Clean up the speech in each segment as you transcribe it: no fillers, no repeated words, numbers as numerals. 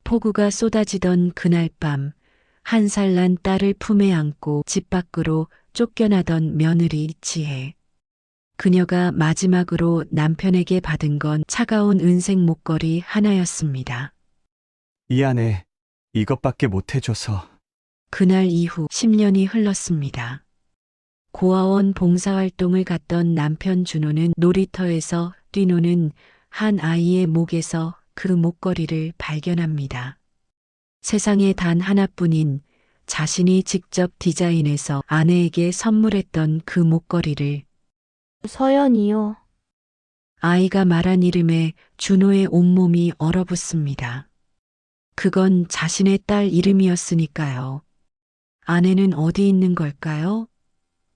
폭우가 쏟아지던 그날 밤, 1살 난 딸을 품에 안고 집 밖으로 쫓겨나던 며느리 지혜. 그녀가 마지막으로 남편에게 받은 건 차가운 은색 목걸이 하나였습니다. 미안해. 이것밖에 못 해줘서. 그날 이후 10년이 흘렀습니다. 고아원 봉사활동을 갔던 남편 준호는 놀이터에서 뛰노는 한 아이의 목에서 그 목걸이를 발견합니다. 세상에 단 하나뿐인 자신이 직접 디자인해서 아내에게 선물했던 그 목걸이를 서연이요. 아이가 말한 이름에 준호의 온몸이 얼어붙습니다. 그건 자신의 딸 이름이었으니까요. 아내는 어디 있는 걸까요?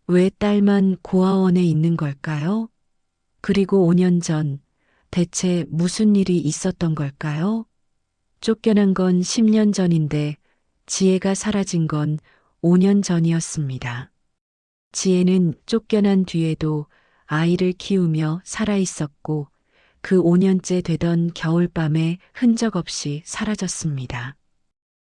왜 딸만 고아원에 있는 걸까요? 그리고 5년 전 대체 무슨 일이 있었던 걸까요? 쫓겨난 건 10년 전인데 지혜가 사라진 건 5년 전이었습니다. 지혜는 쫓겨난 뒤에도 아이를 키우며 살아 있었고 그 5년째 되던 겨울밤에 흔적 없이 사라졌습니다.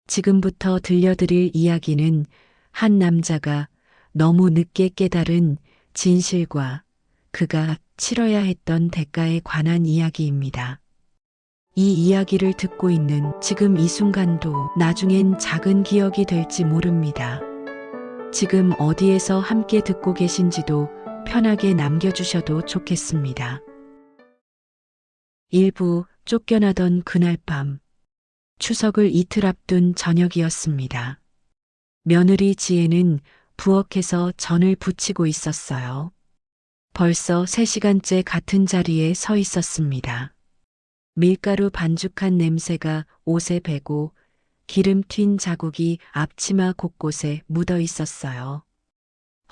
지금부터 들려드릴 이야기는 한 남자가 너무 늦게 깨달은 진실과 그가 치러야 했던 대가에 관한 이야기입니다. 이 이야기를 듣고 있는 지금 이 순간도 나중엔 작은 기억이 될지 모릅니다. 지금 어디에서 함께 듣고 계신지도 편하게 남겨주셔도 좋겠습니다. 일부 쫓겨나던 그날 밤, 추석을 이틀 앞둔 저녁이었습니다. 며느리 지혜는 부엌에서 전을 부치고 있었어요. 벌써 3시간째 같은 자리에 서 있었습니다. 밀가루 반죽한 냄새가 옷에 배고 기름 튄 자국이 앞치마 곳곳에 묻어 있었어요.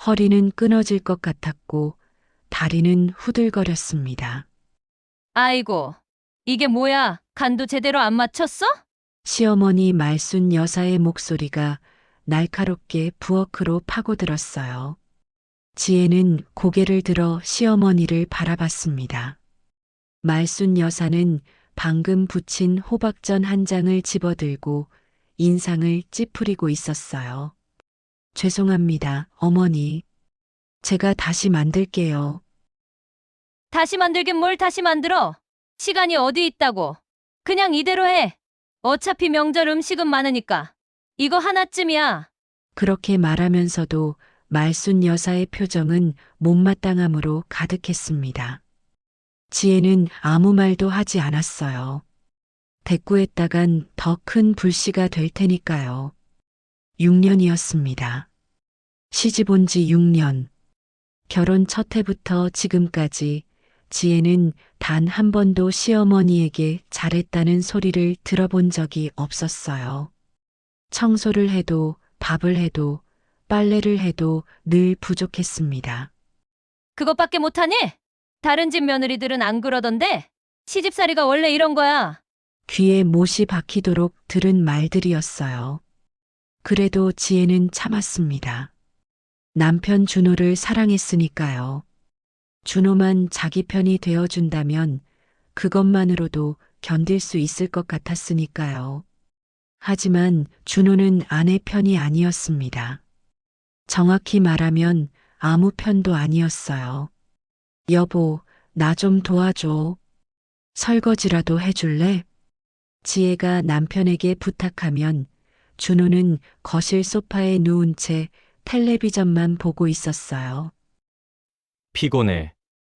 허리는 끊어질 것 같았고 다리는 후들거렸습니다. 아이고, 이게 뭐야? 간도 제대로 안 맞췄어? 시어머니 말순 여사의 목소리가 날카롭게 부엌으로 파고들었어요. 지혜는 고개를 들어 시어머니를 바라봤습니다. 말순 여사는 방금 부친 호박전 한 장을 집어들고 인상을 찌푸리고 있었어요. 죄송합니다, 어머니. 제가 다시 만들게요. 다시 만들긴 뭘 다시 만들어? 시간이 어디 있다고? 그냥 이대로 해. 어차피 명절 음식은 많으니까. 이거 하나쯤이야. 그렇게 말하면서도 말순 여사의 표정은 못마땅함으로 가득했습니다. 지혜는 아무 말도 하지 않았어요. 대꾸했다간 더 큰 불씨가 될 테니까요. 6년이었습니다. 시집 온 지 6년. 결혼 첫 해부터 지금까지 지혜는 단 한 번도 시어머니에게 잘했다는 소리를 들어본 적이 없었어요. 청소를 해도 밥을 해도 빨래를 해도 늘 부족했습니다. 그것밖에 못하니? 다른 집 며느리들은 안 그러던데? 시집살이가 원래 이런 거야. 귀에 못이 박히도록 들은 말들이었어요. 그래도 지혜는 참았습니다. 남편 준호를 사랑했으니까요. 준호만 자기 편이 되어준다면 그것만으로도 견딜 수 있을 것 같았으니까요. 하지만 준호는 아내 편이 아니었습니다. 정확히 말하면 아무 편도 아니었어요. 여보, 나 좀 도와줘. 설거지라도 해줄래? 지혜가 남편에게 부탁하면 준호는 거실 소파에 누운 채 텔레비전만 보고 있었어요. 피곤해.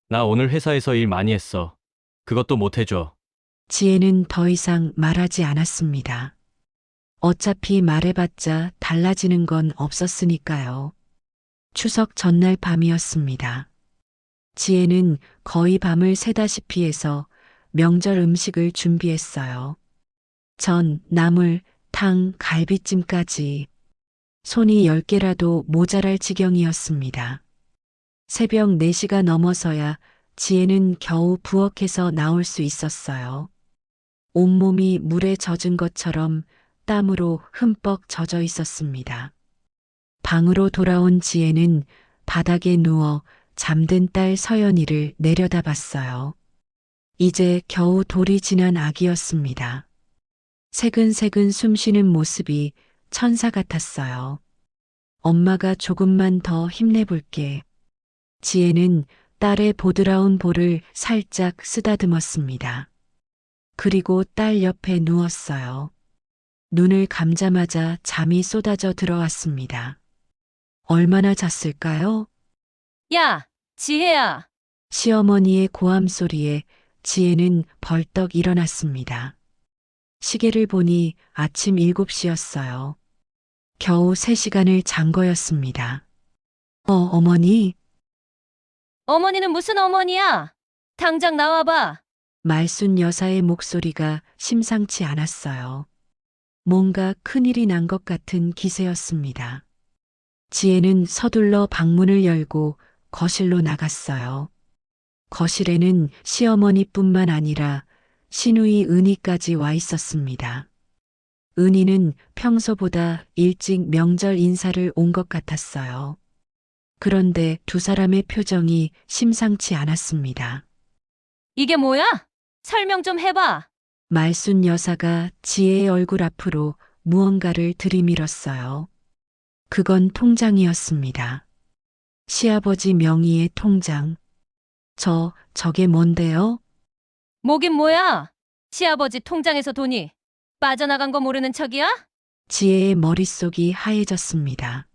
나 오늘 회사에서 일 많이 했어. 그것도 못 해줘. 지혜는 더 이상 말하지 않았습니다. 어차피 말해봤자 달라지는 건 없었으니까요. 추석 전날 밤이었습니다. 지혜는 거의 밤을 새다시피 해서 명절 음식을 준비했어요. 전, 나물, 탕, 갈비찜까지. 손이 10개라도 모자랄 지경이었습니다. 새벽 4시가 넘어서야 지혜는 겨우 부엌에서 나올 수 있었어요. 온몸이 물에 젖은 것처럼 땀으로 흠뻑 젖어 있었습니다. 방으로 돌아온 지혜는 바닥에 누워 잠든 딸 서연이를 내려다봤어요. 이제 겨우 돌이 지난 아기였습니다. 새근새근 숨쉬는 모습이 천사 같았어요. 엄마가 조금만 더 힘내볼게. 지혜는 딸의 보드라운 볼을 살짝 쓰다듬었습니다. 그리고 딸 옆에 누웠어요. 눈을 감자마자 잠이 쏟아져 들어왔습니다. 얼마나 잤을까요? 야, 지혜야. 시어머니의 고함 소리에 지혜는 벌떡 일어났습니다. 시계를 보니 아침 7시였어요. 겨우 3시간을 잔 거였습니다. 어머니, 어머니는 무슨 어머니야? 당장 나와봐. 말순 여사의 목소리가 심상치 않았어요. 뭔가 큰일이 난 것 같은 기세였습니다. 지혜는 서둘러 방문을 열고 거실로 나갔어요. 거실에는 시어머니뿐만 아니라 시누이 은희까지 와 있었습니다. 은희는 평소보다 일찍 명절 인사를 온 것 같았어요. 그런데 두 사람의 표정이 심상치 않았습니다. 이게 뭐야? 설명 좀 해봐. 말순 여사가 지혜의 얼굴 앞으로 무언가를 들이밀었어요. 그건 통장이었습니다. 시아버지 명의의 통장. 저게 뭔데요? 뭐긴 뭐야? 시아버지 통장에서 돈이 빠져나간 거 모르는 척이야? 지혜의 머릿속이 하얘졌습니다.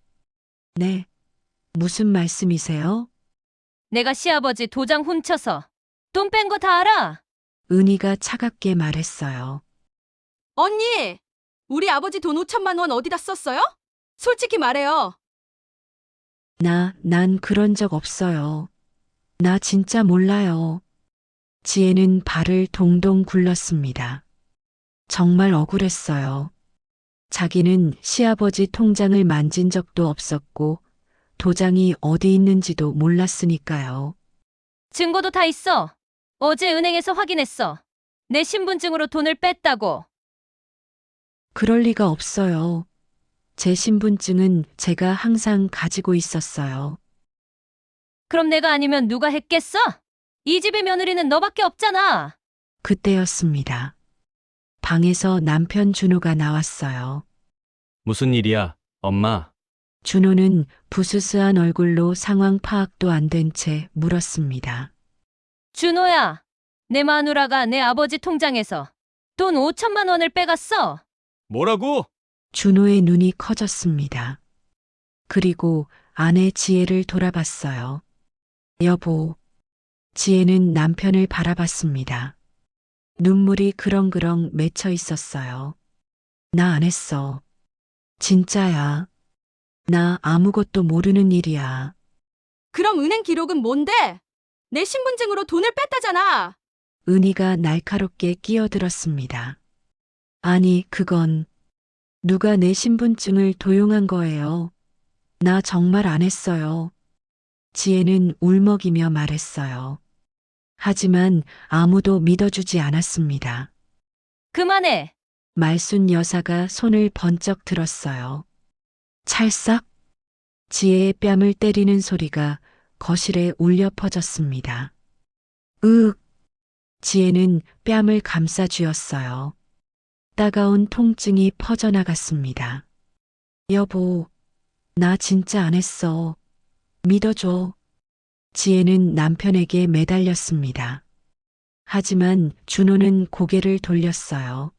네, 무슨 말씀이세요? 내가 시아버지 도장 훔쳐서 돈 뺀 거 다 알아? 은희가 차갑게 말했어요. 언니! 우리 아버지 돈 5천만 원 어디다 썼어요? 솔직히 말해요. 난 그런 적 없어요. 나 진짜 몰라요. 지혜는 발을 동동 굴렀습니다. 정말 억울했어요. 자기는 시아버지 통장을 만진 적도 없었고 도장이 어디 있는지도 몰랐으니까요. 증거도 다 있어. 어제 은행에서 확인했어. 내 신분증으로 돈을 뺐다고. 그럴 리가 없어요. 제 신분증은 제가 항상 가지고 있었어요. 그럼 내가 아니면 누가 했겠어? 이 집의 며느리는 너밖에 없잖아. 그때였습니다. 방에서 남편 준호가 나왔어요. 무슨 일이야, 엄마? 준호는 부스스한 얼굴로 상황 파악도 안 된 채 물었습니다. 준호야, 내 마누라가 내 아버지 통장에서 돈 5천만 원을 빼갔어. 뭐라고? 준호의 눈이 커졌습니다. 그리고 아내 지혜를 돌아봤어요. 여보. 지혜는 남편을 바라봤습니다. 눈물이 그렁그렁 맺혀 있었어요. 나 안 했어. 진짜야. 나 아무것도 모르는 일이야. 그럼 은행 기록은 뭔데? 내 신분증으로 돈을 뺐다잖아. 은희가 날카롭게 끼어들었습니다. 아니, 그건 누가 내 신분증을 도용한 거예요. 나 정말 안 했어요. 지혜는 울먹이며 말했어요. 하지만 아무도 믿어주지 않았습니다. 그만해. 말순 여사가 손을 번쩍 들었어요. 찰싹? 지혜의 뺨을 때리는 소리가 거실에 울려 퍼졌습니다. 으윽! 지혜는 뺨을 감싸 쥐었어요. 따가운 통증이 퍼져나갔습니다. 여보, 나 진짜 안 했어. 믿어줘. 지혜는 남편에게 매달렸습니다. 하지만 준호는 고개를 돌렸어요.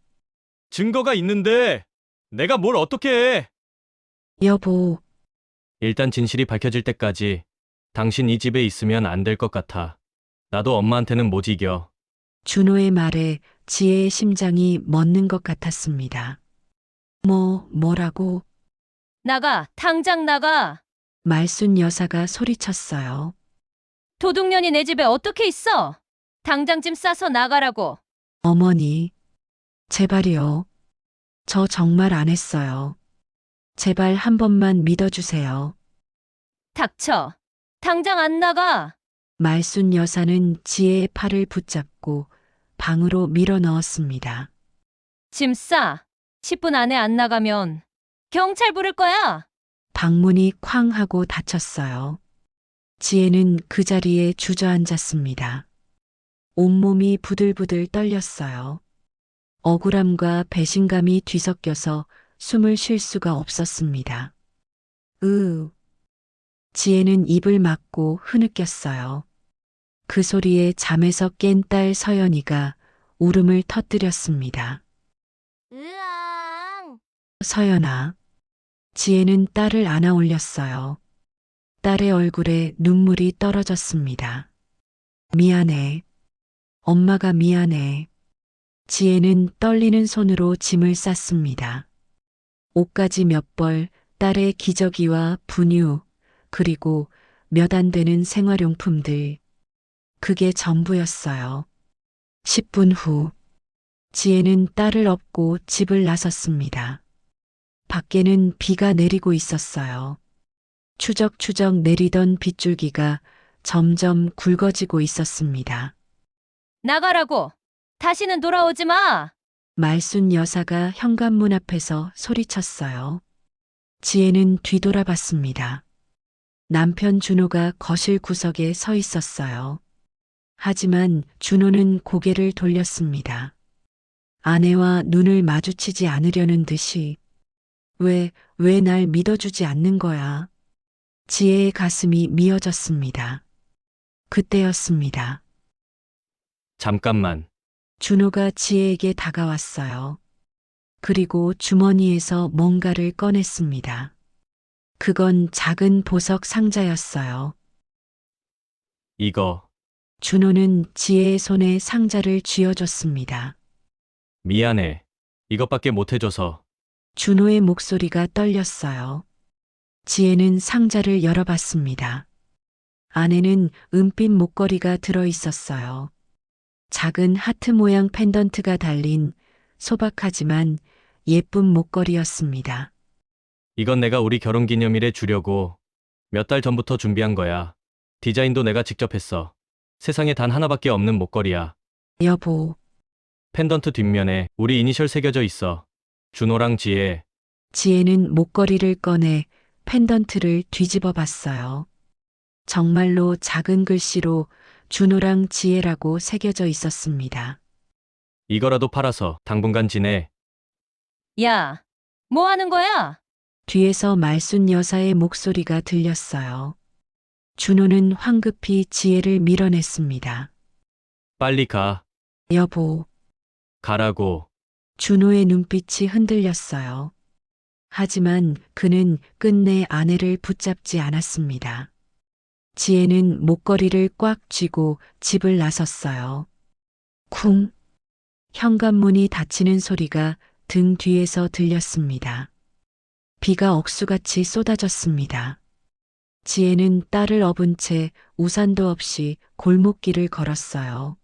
증거가 있는데 내가 뭘 어떻게 해? 여보, 일단 진실이 밝혀질 때까지 당신 이 집에 있으면 안 될 것 같아. 나도 엄마한테는 못 이겨. 준호의 말에 지혜의 심장이 멎는 것 같았습니다. 뭐라고? 나가, 당장 나가. 말순 여사가 소리쳤어요. 도둑년이 내 집에 어떻게 있어? 당장 짐 싸서 나가라고. 어머니, 제발이요. 저 정말 안 했어요. 제발 한 번만 믿어주세요. 닥쳐. 당장 안 나가. 말순 여사는 지혜의 팔을 붙잡고 방으로 밀어 넣었습니다. 짐 싸. 10분 안에 안 나가면 경찰 부를 거야. 방문이 쾅 하고 닫혔어요. 지혜는 그 자리에 주저앉았습니다. 온몸이 부들부들 떨렸어요. 억울함과 배신감이 뒤섞여서 숨을 쉴 수가 없었습니다. 지혜는 입을 막고 흐느꼈어요. 그 소리에 잠에서 깬 딸 서연이가 울음을 터뜨렸습니다. 으앙. 서연아. 지혜는 딸을 안아 올렸어요. 딸의 얼굴에 눈물이 떨어졌습니다. 미안해. 엄마가 미안해. 지혜는 떨리는 손으로 짐을 쌌습니다. 옷가지 몇 벌, 딸의 기저귀와 분유, 그리고 몇 안 되는 생활용품들. 그게 전부였어요. 10분 후, 지혜는 딸을 업고 집을 나섰습니다. 밖에는 비가 내리고 있었어요. 추적추적 내리던 빗줄기가 점점 굵어지고 있었습니다. 나가라고. 다시는 돌아오지 마. 말순 여사가 현관문 앞에서 소리쳤어요. 지혜는 뒤돌아봤습니다. 남편 준호가 거실 구석에 서 있었어요. 하지만 준호는 고개를 돌렸습니다. 아내와 눈을 마주치지 않으려는 듯이 왜 날 믿어주지 않는 거야? 지혜의 가슴이 미어졌습니다. 그때였습니다. 잠깐만. 준호가 지혜에게 다가왔어요. 그리고 주머니에서 뭔가를 꺼냈습니다. 그건 작은 보석 상자였어요. 이거. 준호는 지혜의 손에 상자를 쥐어줬습니다. 미안해. 이것밖에 못 해줘서. 준호의 목소리가 떨렸어요. 지혜는 상자를 열어봤습니다. 안에는 은빛 목걸이가 들어 있었어요. 작은 하트 모양 펜던트가 달린 소박하지만 예쁜 목걸이였습니다. 이건 내가 우리 결혼 기념일에 주려고 몇 달 전부터 준비한 거야. 디자인도 내가 직접 했어. 세상에 단 하나밖에 없는 목걸이야. 여보, 펜던트 뒷면에 우리 이니셜 새겨져 있어. 준호랑 지혜. 지혜는 목걸이를 꺼내 펜던트를 뒤집어 봤어요. 정말로 작은 글씨로 준호랑 지혜라고 새겨져 있었습니다. 이거라도 팔아서 당분간 지내. 야, 뭐 하는 거야? 뒤에서 말순 여사의 목소리가 들렸어요. 준호는 황급히 지혜를 밀어냈습니다. 빨리 가. 여보, 가라고. 준호의 눈빛이 흔들렸어요. 하지만 그는 끝내 아내를 붙잡지 않았습니다. 지혜는 목걸이를 꽉 쥐고 집을 나섰어요. 쿵! 현관문이 닫히는 소리가 등 뒤에서 들렸습니다. 비가 억수같이 쏟아졌습니다. 지혜는 딸을 업은 채 우산도 없이 골목길을 걸었어요.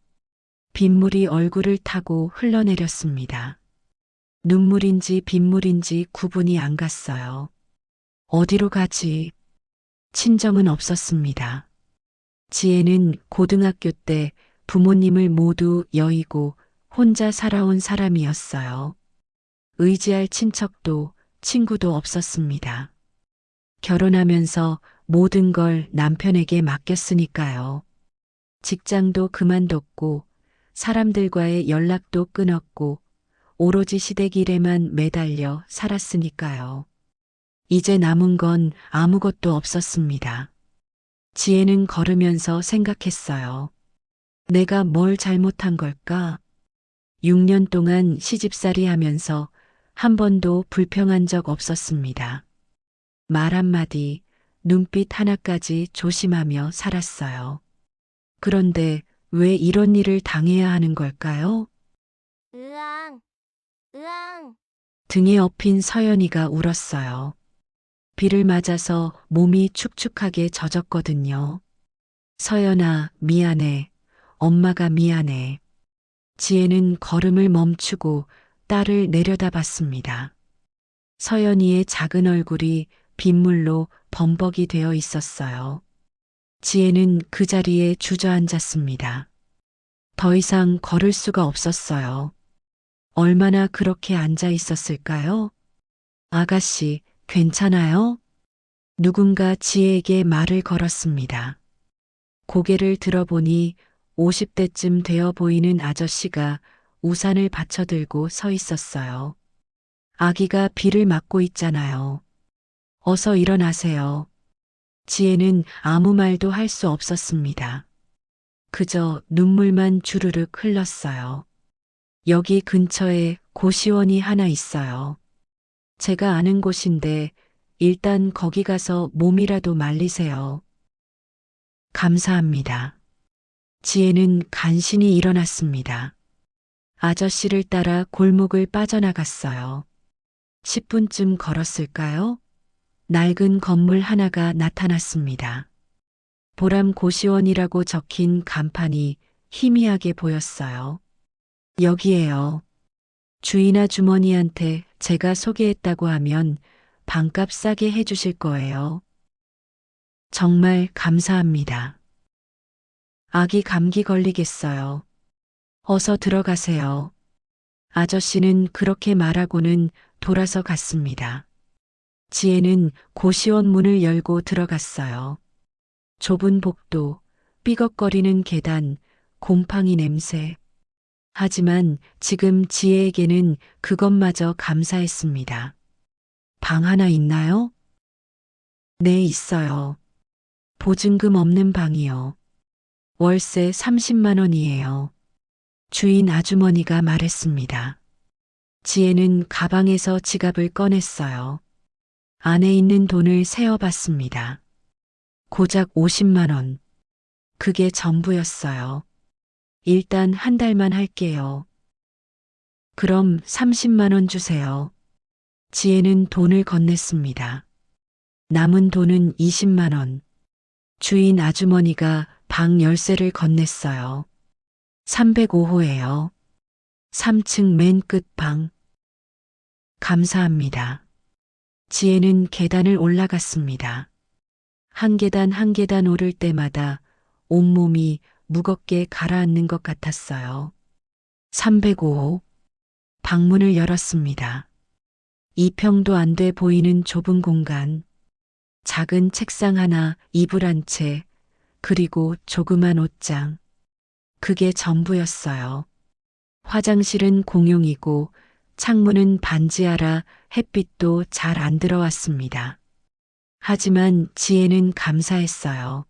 빗물이 얼굴을 타고 흘러내렸습니다. 눈물인지 빗물인지 구분이 안 갔어요. 어디로 가지? 친정은 없었습니다. 지혜는 고등학교 때 부모님을 모두 여의고 혼자 살아온 사람이었어요. 의지할 친척도 친구도 없었습니다. 결혼하면서 모든 걸 남편에게 맡겼으니까요. 직장도 그만뒀고 사람들과의 연락도 끊었고 오로지 시댁 일에만 매달려 살았으니까요. 이제 남은 건 아무것도 없었습니다. 지혜는 걸으면서 생각했어요. 내가 뭘 잘못한 걸까? 6년 동안 시집살이 하면서 한 번도 불평한 적 없었습니다. 말 한마디, 눈빛 하나까지 조심하며 살았어요. 그런데 왜 이런 일을 당해야 하는 걸까요? 으앙. 으앙. 등에 업힌 서연이가 울었어요. 비를 맞아서 몸이 축축하게 젖었거든요. 서연아, 미안해. 엄마가 미안해. 지혜는 걸음을 멈추고 딸을 내려다봤습니다. 서연이의 작은 얼굴이 빗물로 범벅이 되어 있었어요. 지혜는 그 자리에 주저앉았습니다. 더 이상 걸을 수가 없었어요. 얼마나 그렇게 앉아 있었을까요? 아가씨, 괜찮아요? 누군가 지혜에게 말을 걸었습니다. 고개를 들어보니 50대쯤 되어 보이는 아저씨가 우산을 받쳐들고 서 있었어요. 아기가 비를 맞고 있잖아요. 어서 일어나세요. 지혜는 아무 말도 할 수 없었습니다. 그저 눈물만 주르륵 흘렀어요. 여기 근처에 고시원이 하나 있어요. 제가 아는 곳인데 일단 거기 가서 몸이라도 말리세요. 감사합니다. 지혜는 간신히 일어났습니다. 아저씨를 따라 골목을 빠져나갔어요. 10분쯤 걸었을까요? 낡은 건물 하나가 나타났습니다. 보람 고시원이라고 적힌 간판이 희미하게 보였어요. 여기에요. 주인 아주머니한테 제가 소개했다고 하면 방값 싸게 해주실 거예요. 정말 감사합니다. 아기 감기 걸리겠어요. 어서 들어가세요. 아저씨는 그렇게 말하고는 돌아서 갔습니다. 지혜는 고시원 문을 열고 들어갔어요. 좁은 복도, 삐걱거리는 계단, 곰팡이 냄새. 하지만 지금 지혜에게는 그것마저 감사했습니다. 방 하나 있나요? 네, 있어요. 보증금 없는 방이요. 월세 30만 원이에요. 주인 아주머니가 말했습니다. 지혜는 가방에서 지갑을 꺼냈어요. 안에 있는 돈을 세어봤습니다. 고작 50만 원. 그게 전부였어요. 일단 한 달만 할게요. 그럼 30만 원 주세요. 지혜는 돈을 건넸습니다. 남은 돈은 20만 원. 주인 아주머니가 방 열쇠를 건넸어요. 305호예요. 3층 맨 끝 방. 감사합니다. 지혜는 계단을 올라갔습니다. 한 계단 한 계단 오를 때마다 온몸이 무겁게 가라앉는 것 같았어요. 305호. 방문을 열었습니다. 2평도 안 돼 보이는 좁은 공간. 작은 책상 하나, 이불 한 채, 그리고 조그만 옷장. 그게 전부였어요. 화장실은 공용이고 창문은 반지하라 햇빛도 잘 안 들어왔습니다. 하지만 지혜는 감사했어요.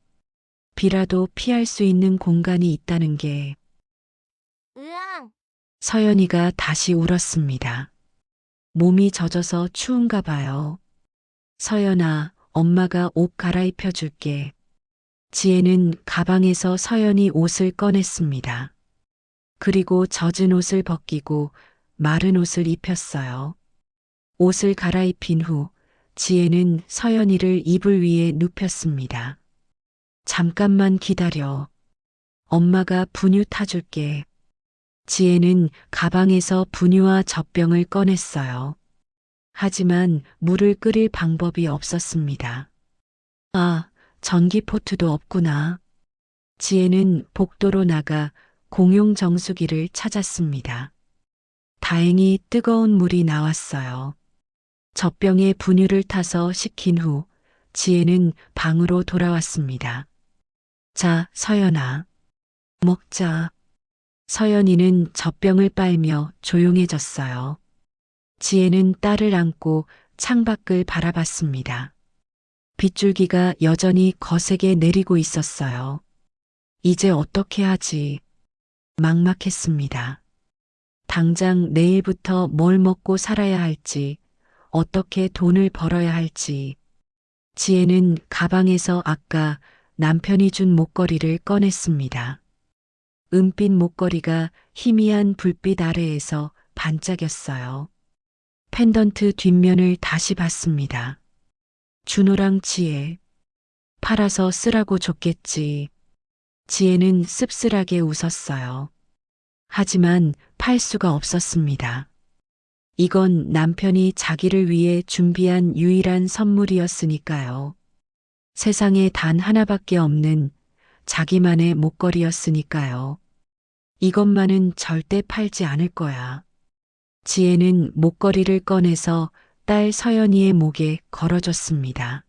비라도 피할 수 있는 공간이 있다는 게. 으앙, 서연이가 다시 울었습니다. 몸이 젖어서 추운가 봐요. 서연아, 엄마가 옷 갈아입혀 줄게. 지혜는 가방에서 서연이 옷을 꺼냈습니다. 그리고 젖은 옷을 벗기고 마른 옷을 입혔어요. 옷을 갈아입힌 후 지혜는 서연이를 이불 위에 눕혔습니다. 잠깐만 기다려. 엄마가 분유 타줄게. 지혜는 가방에서 분유와 젖병을 꺼냈어요. 하지만 물을 끓일 방법이 없었습니다. 아, 전기포트도 없구나. 지혜는 복도로 나가 공용 정수기를 찾았습니다. 다행히 뜨거운 물이 나왔어요. 젖병에 분유를 타서 식힌 후 지혜는 방으로 돌아왔습니다. 자, 서연아. 먹자. 서연이는 젖병을 빨며 조용해졌어요. 지혜는 딸을 안고 창밖을 바라봤습니다. 빗줄기가 여전히 거세게 내리고 있었어요. 이제 어떻게 하지? 막막했습니다. 당장 내일부터 뭘 먹고 살아야 할지, 어떻게 돈을 벌어야 할지. 지혜는 가방에서 아까 남편이 준 목걸이를 꺼냈습니다. 은빛 목걸이가 희미한 불빛 아래에서 반짝였어요. 펜던트 뒷면을 다시 봤습니다. 준호랑 지혜. 팔아서 쓰라고 줬겠지. 지혜는 씁쓸하게 웃었어요. 하지만 팔 수가 없었습니다. 이건 남편이 자기를 위해 준비한 유일한 선물이었으니까요. 세상에 단 하나밖에 없는 자기만의 목걸이였으니까요. 이것만은 절대 팔지 않을 거야. 지혜는 목걸이를 꺼내서 딸 서연이의 목에 걸어줬습니다.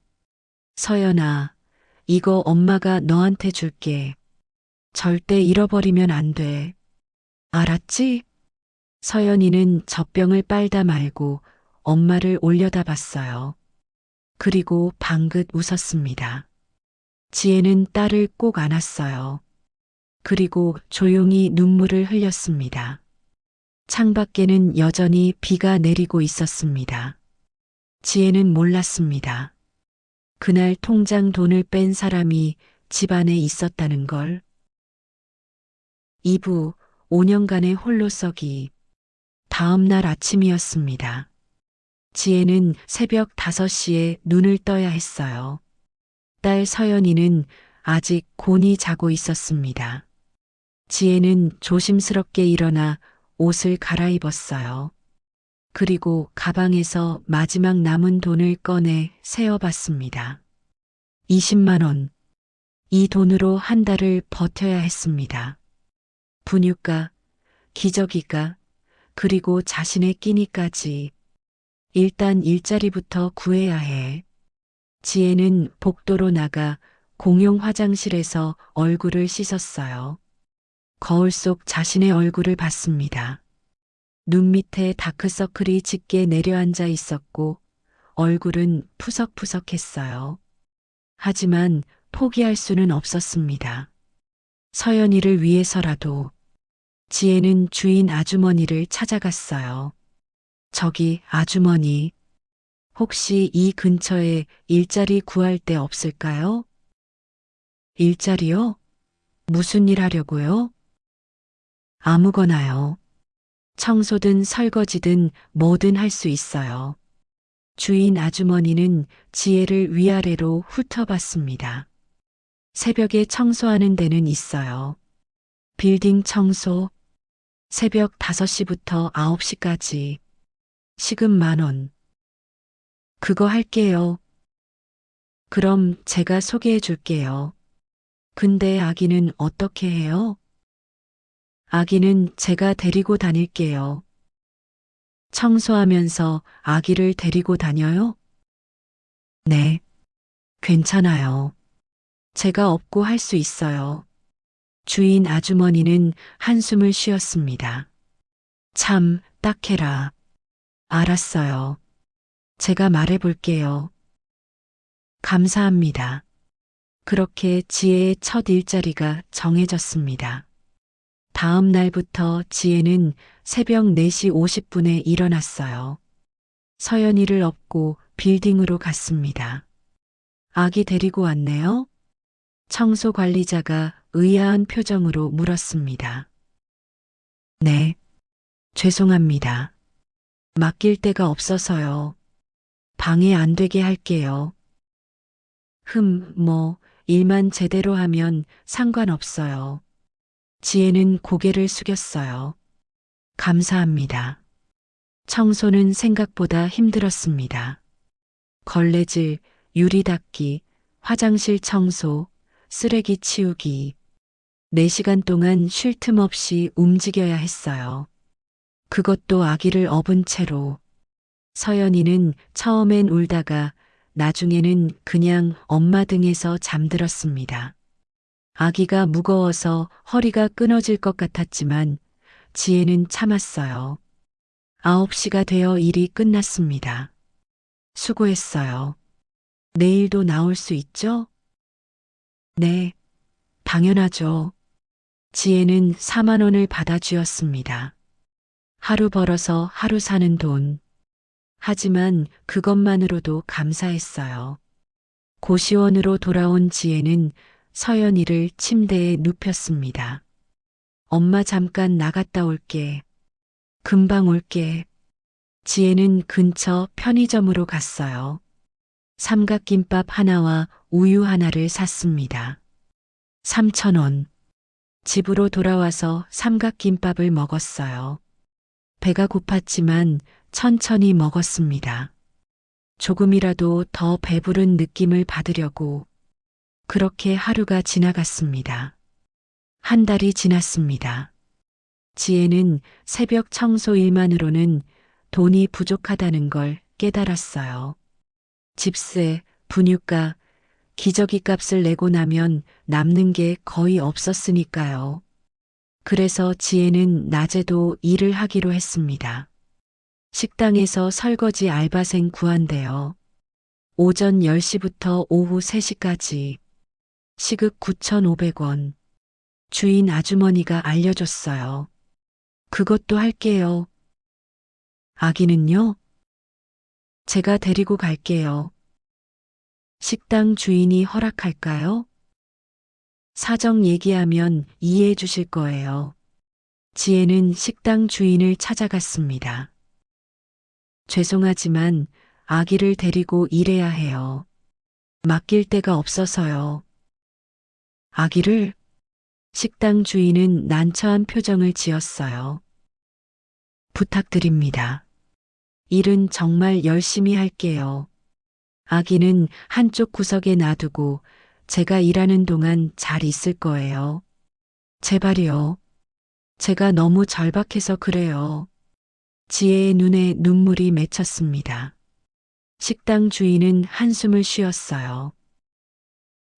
서연아, 이거 엄마가 너한테 줄게. 절대 잃어버리면 안 돼. 알았지? 서연이는 젖병을 빨다 말고 엄마를 올려다봤어요. 그리고 방긋 웃었습니다. 지혜는 딸을 꼭 안았어요. 그리고 조용히 눈물을 흘렸습니다. 창밖에는 여전히 비가 내리고 있었습니다. 지혜는 몰랐습니다. 그날 통장 돈을 뺀 사람이 집 안에 있었다는 걸. 2부 5년간의 홀로 썩이. 다음 날 아침이었습니다. 지혜는 새벽 5시에 눈을 떠야 했어요. 딸 서연이는 아직 곤히 자고 있었습니다. 지혜는 조심스럽게 일어나 옷을 갈아입었어요. 그리고 가방에서 마지막 남은 돈을 꺼내 세어봤습니다. 20만 원. 이 돈으로 한 달을 버텨야 했습니다. 분유가, 기저귀가, 그리고 자신의 끼니까지. 일단 일자리부터 구해야 해. 지혜는 복도로 나가 공용 화장실에서 얼굴을 씻었어요. 거울 속 자신의 얼굴을 봤습니다. 눈 밑에 다크서클이 짙게 내려앉아 있었고 얼굴은 푸석푸석했어요. 하지만 포기할 수는 없었습니다. 서연이를 위해서라도. 지혜는 주인 아주머니를 찾아갔어요. 저기 아주머니, 혹시 이 근처에 일자리 구할 데 없을까요? 일자리요? 무슨 일 하려고요? 아무거나요. 청소든 설거지든 뭐든 할 수 있어요. 주인 아주머니는 지혜를 위아래로 훑어봤습니다. 새벽에 청소하는 데는 있어요. 빌딩 청소. 새벽 5시부터 9시까지. 시급 10,000원. 그거 할게요. 그럼 제가 소개해 줄게요. 근데 아기는 어떻게 해요? 아기는 제가 데리고 다닐게요. 청소하면서 아기를 데리고 다녀요? 네. 괜찮아요. 제가 업고 할 수 있어요. 주인 아주머니는 한숨을 쉬었습니다. 참, 딱해라. 알았어요. 제가 말해볼게요. 감사합니다. 그렇게 지혜의 첫 일자리가 정해졌습니다. 다음 날부터 지혜는 새벽 4시 50분에 일어났어요. 서연이를 업고 빌딩으로 갔습니다. 아기 데리고 왔네요? 청소 관리자가 의아한 표정으로 물었습니다. 네. 죄송합니다. 맡길 데가 없어서요. 방해 안 되게 할게요. 일만 제대로 하면 상관없어요. 지혜는 고개를 숙였어요. 감사합니다. 청소는 생각보다 힘들었습니다. 걸레질, 유리 닦기, 화장실 청소, 쓰레기 치우기. 4시간 동안 쉴 틈 없이 움직여야 했어요. 그것도 아기를 업은 채로. 서연이는 처음엔 울다가 나중에는 그냥 엄마 등에서 잠들었습니다. 아기가 무거워서 허리가 끊어질 것 같았지만 지혜는 참았어요. 9시가 되어 일이 끝났습니다. 수고했어요. 내일도 나올 수 있죠? 네, 당연하죠. 지혜는 4만 원을 받아주었습니다. 하루 벌어서 하루 사는 돈. 하지만 그것만으로도 감사했어요. 고시원으로 돌아온 지혜는 서연이를 침대에 눕혔습니다. 엄마 잠깐 나갔다 올게. 금방 올게. 지혜는 근처 편의점으로 갔어요. 삼각김밥 하나와 우유 하나를 샀습니다. 3,000원. 집으로 돌아와서 삼각김밥을 먹었어요. 배가 고팠지만 천천히 먹었습니다. 조금이라도 더 배부른 느낌을 받으려고. 그렇게 하루가 지나갔습니다. 한 달이 지났습니다. 지혜는 새벽 청소 일만으로는 돈이 부족하다는 걸 깨달았어요. 집세, 분유가, 기저귀 값을 내고 나면 남는 게 거의 없었으니까요. 그래서 지혜는 낮에도 일을 하기로 했습니다. 식당에서 설거지 알바생 구한대요. 오전 10시부터 오후 3시까지. 시급 9,500원. 주인 아주머니가 알려줬어요. 그것도 할게요. 아기는요? 제가 데리고 갈게요. 식당 주인이 허락할까요? 사정 얘기하면 이해해 주실 거예요. 지혜는 식당 주인을 찾아갔습니다. 죄송하지만 아기를 데리고 일해야 해요. 맡길 데가 없어서요. 아기를? 식당 주인은 난처한 표정을 지었어요. 부탁드립니다. 일은 정말 열심히 할게요. 아기는 한쪽 구석에 놔두고 제가 일하는 동안 잘 있을 거예요. 제발이요. 제가 너무 절박해서 그래요. 지혜의 눈에 눈물이 맺혔습니다. 식당 주인은 한숨을 쉬었어요.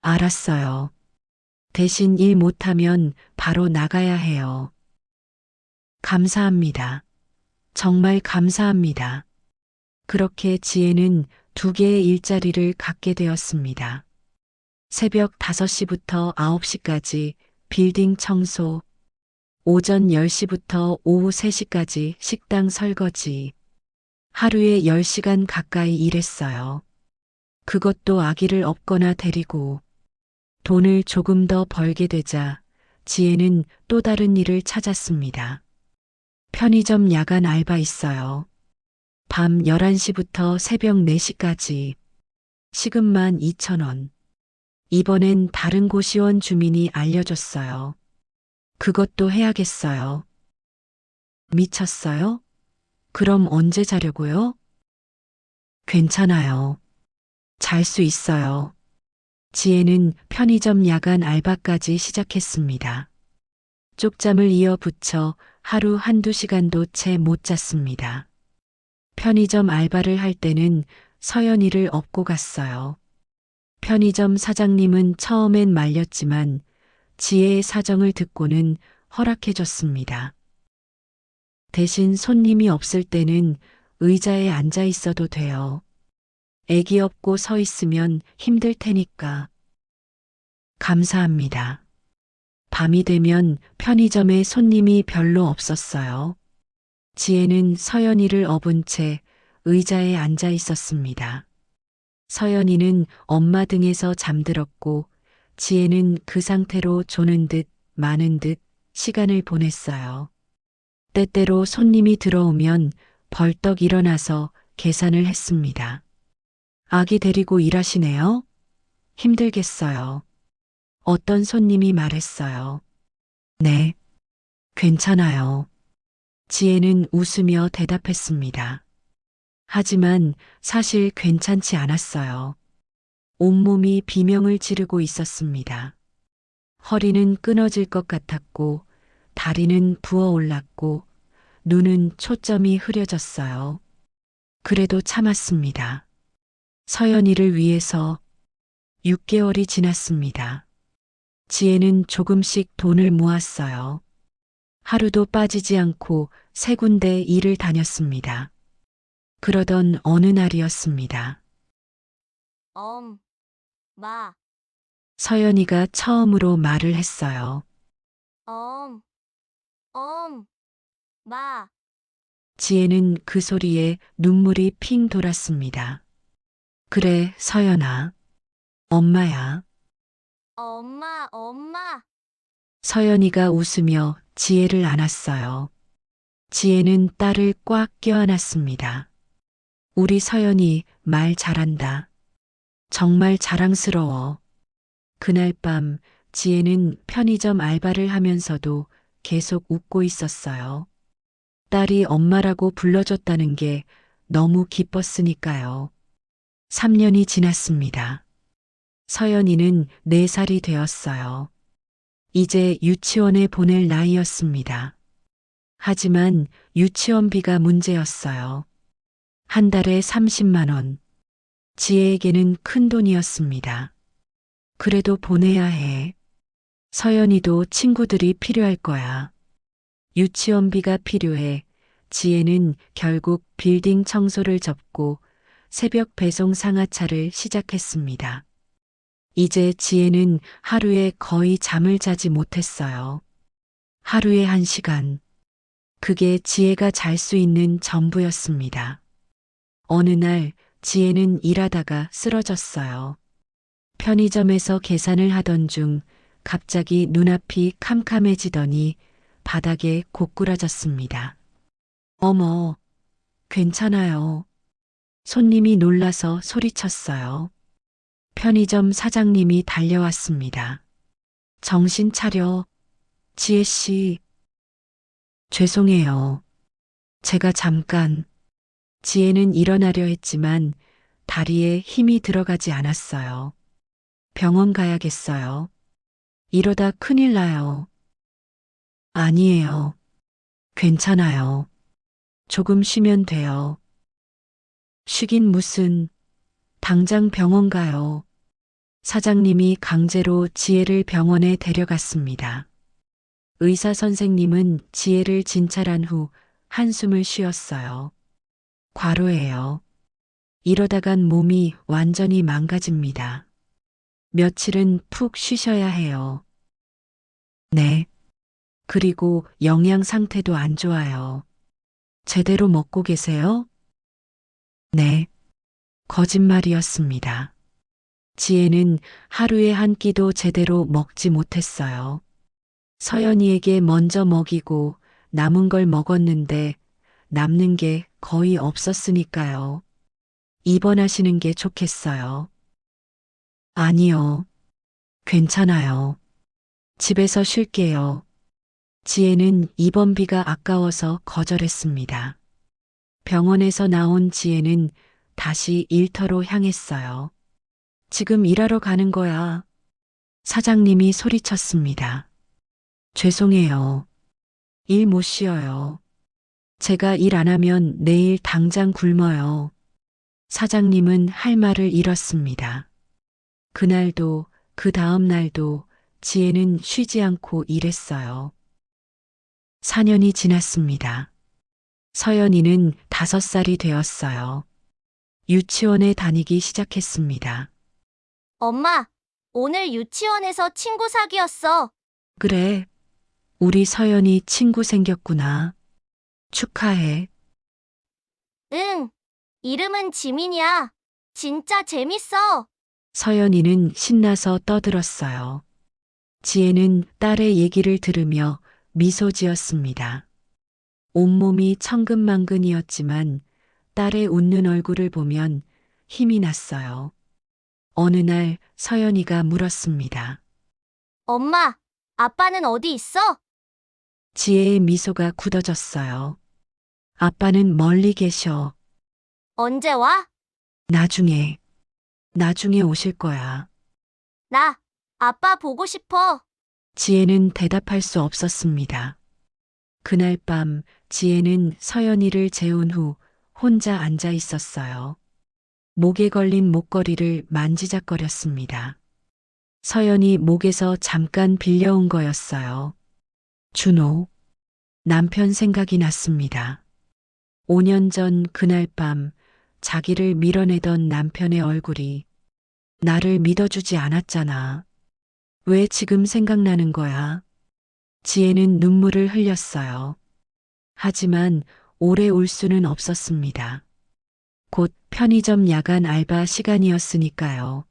알았어요. 대신 일 못하면 바로 나가야 해요. 감사합니다. 정말 감사합니다. 그렇게 지혜는 2개의 일자리를 갖게 되었습니다. 새벽 5시부터 9시까지 빌딩 청소, 오전 10시부터 오후 3시까지 식당 설거지, 하루에 10시간 가까이 일했어요. 그것도 아기를 업거나 데리고. 돈을 조금 더 벌게 되자 지혜는 또 다른 일을 찾았습니다. 편의점 야간 알바 있어요. 밤 11시부터 새벽 4시까지. 시급만 2,000원. 이번엔 다른 고시원 주민이 알려줬어요. 그것도 해야겠어요. 미쳤어요? 그럼 언제 자려고요? 괜찮아요. 잘 수 있어요. 지혜는 편의점 야간 알바까지 시작했습니다. 쪽잠을 이어 붙여 하루 1~2시간도 채 못 잤습니다. 편의점 알바를 할 때는 서연이를 업고 갔어요. 편의점 사장님은 처음엔 말렸지만 지혜의 사정을 듣고는 허락해줬습니다. 대신 손님이 없을 때는 의자에 앉아 있어도 돼요. 애기 업고 서 있으면 힘들 테니까. 감사합니다. 밤이 되면 편의점에 손님이 별로 없었어요. 지혜는 서연이를 업은 채 의자에 앉아 있었습니다. 서연이는 엄마 등에서 잠들었고 지혜는 그 상태로 조는 듯 마는 듯 시간을 보냈어요. 때때로 손님이 들어오면 벌떡 일어나서 계산을 했습니다. 아기 데리고 일하시네요? 힘들겠어요. 어떤 손님이 말했어요. 네, 괜찮아요. 지혜는 웃으며 대답했습니다. 하지만 사실 괜찮지 않았어요. 온몸이 비명을 지르고 있었습니다. 허리는 끊어질 것 같았고, 다리는 부어올랐고, 눈은 초점이 흐려졌어요. 그래도 참았습니다. 서연이를 위해서. 6개월이 지났습니다. 지혜는 조금씩 돈을 모았어요. 하루도 빠지지 않고 3군데 일을 다녔습니다. 그러던 어느 날이었습니다. 마, 서연이가 처음으로 말을 했어요. 마, 지혜는 그 소리에 눈물이 핑 돌았습니다. 그래, 서연아. 엄마야. 엄마. 서연이가 웃으며 지혜를 안았어요. 지혜는 딸을 꽉 껴안았습니다. 우리 서연이 말 잘한다. 정말 자랑스러워. 그날 밤 지혜는 편의점 알바를 하면서도 계속 웃고 있었어요. 딸이 엄마라고 불러줬다는 게 너무 기뻤으니까요. 3년이 지났습니다. 서연이는 4살이 되었어요. 이제 유치원에 보낼 나이였습니다. 하지만 유치원비가 문제였어요. 한 달에 30만 원. 지혜에게는 큰 돈이었습니다. 그래도 보내야 해. 서연이도 친구들이 필요할 거야. 유치원비가 필요해 지혜는 결국 빌딩 청소를 접고 새벽 배송 상하차를 시작했습니다. 이제 지혜는 하루에 거의 잠을 자지 못했어요. 하루에 1시간. 그게 지혜가 잘 수 있는 전부였습니다. 어느 날 지혜는 일하다가 쓰러졌어요. 편의점에서 계산을 하던 중 갑자기 눈앞이 캄캄해지더니 바닥에 고꾸라졌습니다. 어머, 괜찮아요. 손님이 놀라서 소리쳤어요. 편의점 사장님이 달려왔습니다. 정신 차려, 지혜 씨. 죄송해요. 제가 잠깐. 지혜는 일어나려 했지만 다리에 힘이 들어가지 않았어요. 병원 가야겠어요. 이러다 큰일 나요. 아니에요. 괜찮아요. 조금 쉬면 돼요. 쉬긴 무슨, 당장 병원 가요. 사장님이 강제로 지혜를 병원에 데려갔습니다. 의사 선생님은 지혜를 진찰한 후 한숨을 쉬었어요. 과로예요. 이러다간 몸이 완전히 망가집니다. 며칠은 푹 쉬셔야 해요. 네. 그리고 영양 상태도 안 좋아요. 제대로 먹고 계세요? 네. 거짓말이었습니다. 지혜는 하루에 한 끼도 제대로 먹지 못했어요. 서연이에게 먼저 먹이고 남은 걸 먹었는데 남는 게 거의 없었으니까요. 입원하시는 게 좋겠어요. 아니요. 괜찮아요. 집에서 쉴게요. 지혜는 입원비가 아까워서 거절했습니다. 병원에서 나온 지혜는 다시 일터로 향했어요. 지금 일하러 가는 거야. 사장님이 소리쳤습니다. 죄송해요. 일 못 쉬어요. 제가 일 안 하면 내일 당장 굶어요. 사장님은 할 말을 잃었습니다. 그날도 그 다음 날도 지혜는 쉬지 않고 일했어요. 4년이 지났습니다. 서연이는 5살이 되었어요. 유치원에 다니기 시작했습니다. 엄마, 오늘 유치원에서 친구 사귀었어. 그래, 우리 서연이 친구 생겼구나. 축하해. 응. 이름은 지민이야. 진짜 재밌어. 서연이는 신나서 떠들었어요. 지혜는 딸의 얘기를 들으며 미소 지었습니다. 온몸이 천근만근이었지만 딸의 웃는 얼굴을 보면 힘이 났어요. 어느 날 서연이가 물었습니다. 엄마, 아빠는 어디 있어? 지혜의 미소가 굳어졌어요. 아빠는 멀리 계셔. 언제 와? 나중에 오실 거야. 나 아빠 보고 싶어. 지혜는 대답할 수 없었습니다. 그날 밤 지혜는 서연이를 재운 후 혼자 앉아 있었어요. 목에 걸린 목걸이를 만지작거렸습니다. 서연이 목에서 잠깐 빌려온 거였어요. 준호. 남편 생각이 났습니다. 5년 전 그날 밤 자기를 밀어내던 남편의 얼굴이 나를 믿어주지 않았잖아. 왜 지금 생각나는 거야? 지혜는 눈물을 흘렸어요. 하지만 오래 울 수는 없었습니다. 곧 편의점 야간 알바 시간이었으니까요.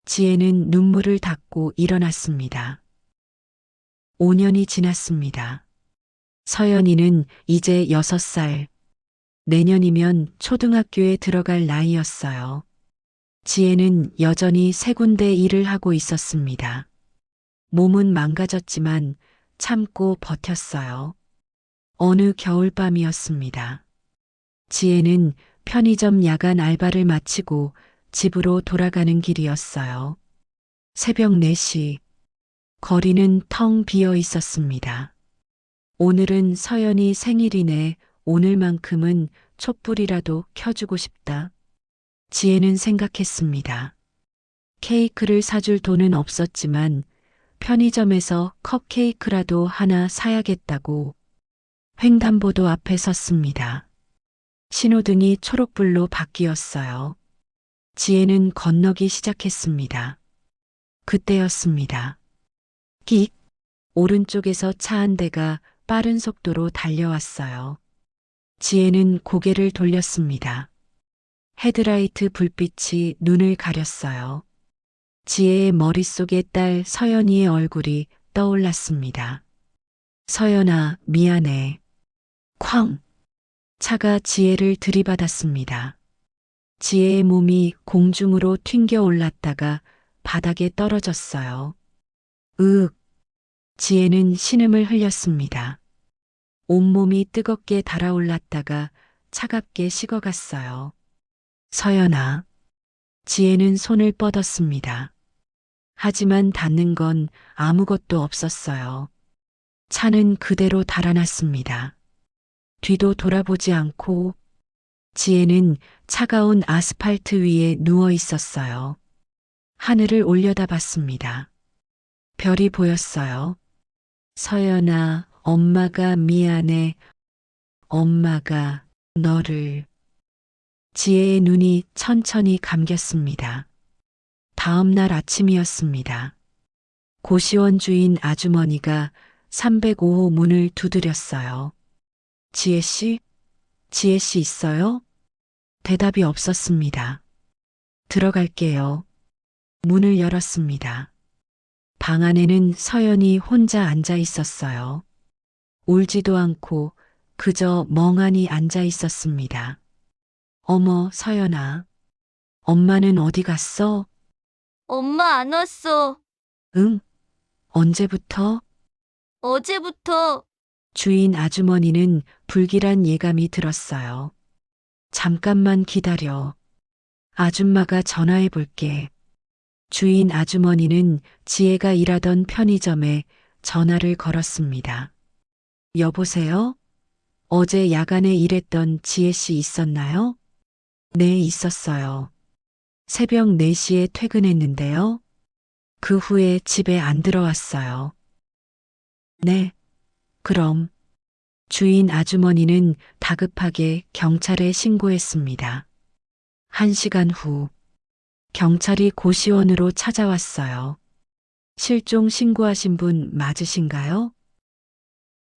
지혜는 눈물을 닦고 일어났습니다. 5년이 지났습니다. 서연이는 이제 6살. 내년이면 초등학교에 들어갈 나이였어요. 지혜는 여전히 3군데 일을 하고 있었습니다. 몸은 망가졌지만 참고 버텼어요. 어느 겨울밤이었습니다. 지혜는 편의점 야간 알바를 마치고 집으로 돌아가는 길이었어요. 새벽 4시. 거리는 텅 비어 있었습니다. 오늘은 서연이 생일이네. 오늘만큼은 촛불이라도 켜주고 싶다. 지혜는 생각했습니다. 케이크를 사줄 돈은 없었지만 편의점에서 컵케이크라도 하나 사야겠다고 횡단보도 앞에 섰습니다. 신호등이 초록불로 바뀌었어요. 지혜는 건너기 시작했습니다. 그때였습니다. 끽! 오른쪽에서 차 한 대가 빠른 속도로 달려왔어요. 지혜는 고개를 돌렸습니다. 헤드라이트 불빛이 눈을 가렸어요. 지혜의 머릿속에 딸 서연이의 얼굴이 떠올랐습니다. 서연아, 미안해. 쾅! 차가 지혜를 들이받았습니다. 지혜의 몸이 공중으로 튕겨 올랐다가 바닥에 떨어졌어요. 으윽! 지혜는 신음을 흘렸습니다. 온몸이 뜨겁게 달아올랐다가 차갑게 식어갔어요. 서연아. 지혜는 손을 뻗었습니다. 하지만 닿는 건 아무것도 없었어요. 차는 그대로 달아났습니다. 뒤도 돌아보지 않고 지혜는 차가운 아스팔트 위에 누워 있었어요. 하늘을 올려다봤습니다. 별이 보였어요. 서연아, 엄마가 미안해. 엄마가 너를. 지혜의 눈이 천천히 감겼습니다. 다음 날 아침이었습니다. 고시원 주인 아주머니가 305호 문을 두드렸어요. 지혜 씨? 지혜 씨 있어요? 대답이 없었습니다. 들어갈게요. 문을 열었습니다. 방 안에는 서연이 혼자 앉아 있었어요. 울지도 않고 그저 멍하니 앉아 있었습니다. 어머, 서연아. 엄마는 어디 갔어? 엄마 안 왔어. 응? 언제부터? 어제부터. 주인 아주머니는 불길한 예감이 들었어요. 잠깐만 기다려. 아줌마가 전화해 볼게. 주인 아주머니는 지혜가 일하던 편의점에 전화를 걸었습니다. 여보세요? 어제 야간에 일했던 지혜 씨 있었나요? 네, 있었어요. 새벽 4시에 퇴근했는데요. 그 후에 집에 안 들어왔어요. 네, 그럼. 주인 아주머니는 다급하게 경찰에 신고했습니다. 1시간 후, 경찰이 고시원으로 찾아왔어요. 실종 신고하신 분 맞으신가요?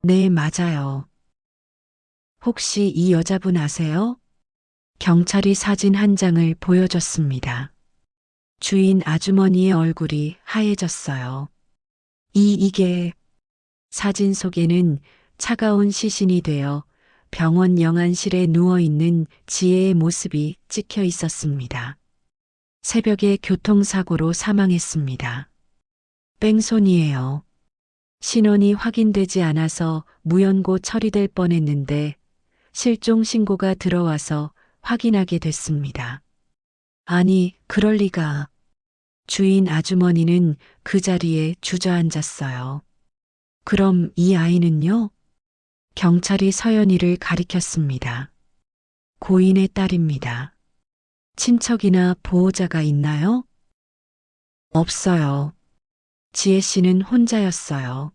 네, 맞아요. 혹시 이 여자분 아세요? 경찰이 사진 한 장을 보여줬습니다. 주인 아주머니의 얼굴이 하얘졌어요. 이게 사진 속에는 차가운 시신이 되어 병원 영안실에 누워있는 지혜의 모습이 찍혀 있었습니다. 새벽에 교통사고로 사망했습니다. 뺑소니예요. 신원이 확인되지 않아서 무연고 처리될 뻔했는데 실종 신고가 들어와서 확인하게 됐습니다. 아니, 그럴 리가. 주인 아주머니는 그 자리에 주저앉았어요. 그럼 이 아이는요? 경찰이 서연이를 가리켰습니다. 고인의 딸입니다. 친척이나 보호자가 있나요? 없어요. 지혜 씨는 혼자였어요.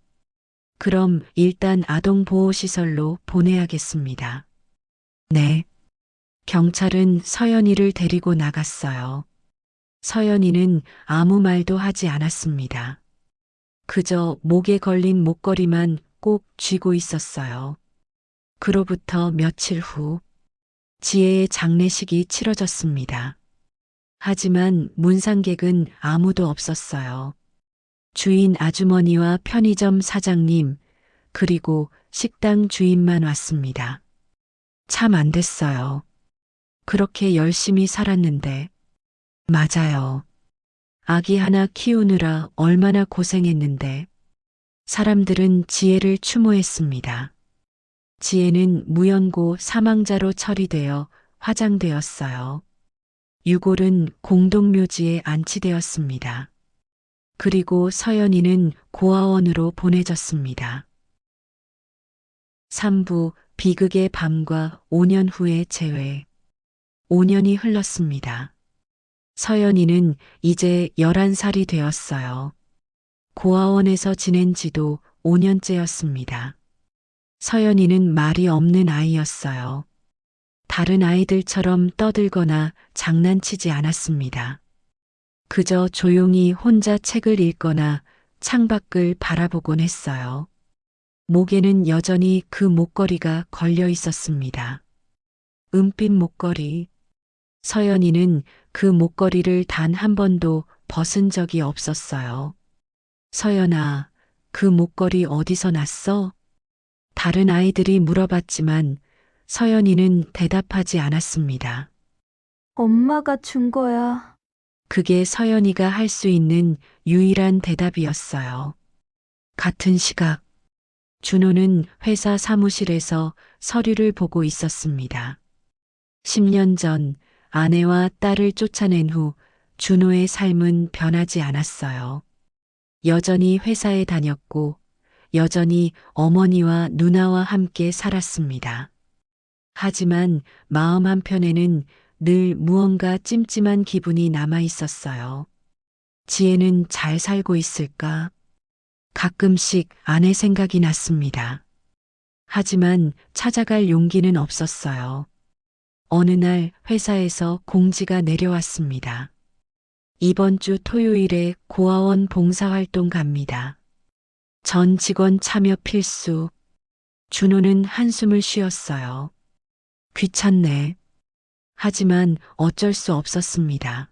그럼 일단 아동보호시설로 보내야겠습니다. 네. 경찰은 서연이를 데리고 나갔어요. 서연이는 아무 말도 하지 않았습니다. 그저 목에 걸린 목걸이만 꼭 쥐고 있었어요. 그로부터 며칠 후, 지혜의 장례식이 치러졌습니다. 하지만 문상객은 아무도 없었어요. 주인 아주머니와 편의점 사장님, 그리고 식당 주인만 왔습니다. 참 안 됐어요. 그렇게 열심히 살았는데. 맞아요. 아기 하나 키우느라 얼마나 고생했는데. 사람들은 지혜를 추모했습니다. 지혜는 무연고 사망자로 처리되어 화장되었어요. 유골은 공동묘지에 안치되었습니다. 그리고 서연이는 고아원으로 보내졌습니다. 3부 비극의 밤과 5년 후의 재회. 5년이 흘렀습니다. 서연이는 이제 11살이 되었어요. 고아원에서 지낸 지도 5년째였습니다. 서연이는 말이 없는 아이였어요. 다른 아이들처럼 떠들거나 장난치지 않았습니다. 그저 조용히 혼자 책을 읽거나 창밖을 바라보곤 했어요. 목에는 여전히 그 목걸이가 걸려 있었습니다. 은빛 목걸이. 서연이는 그 목걸이를 단 한 번도 벗은 적이 없었어요. 서연아, 그 목걸이 어디서 났어? 다른 아이들이 물어봤지만 서연이는 대답하지 않았습니다. 엄마가 준 거야. 그게 서연이가 할 수 있는 유일한 대답이었어요. 같은 시각, 준호는 회사 사무실에서 서류를 보고 있었습니다. 10년 전 아내와 딸을 쫓아낸 후 준호의 삶은 변하지 않았어요. 여전히 회사에 다녔고, 여전히 어머니와 누나와 함께 살았습니다. 하지만 마음 한편에는 늘 무언가 찜찜한 기분이 남아 있었어요. 지혜는 잘 살고 있을까? 가끔씩 아내 생각이 났습니다. 하지만 찾아갈 용기는 없었어요. 어느 날 회사에서 공지가 내려왔습니다. 이번 주 토요일에 고아원 봉사활동 갑니다. 전 직원 참여 필수. 준호는 한숨을 쉬었어요. 귀찮네. 하지만 어쩔 수 없었습니다.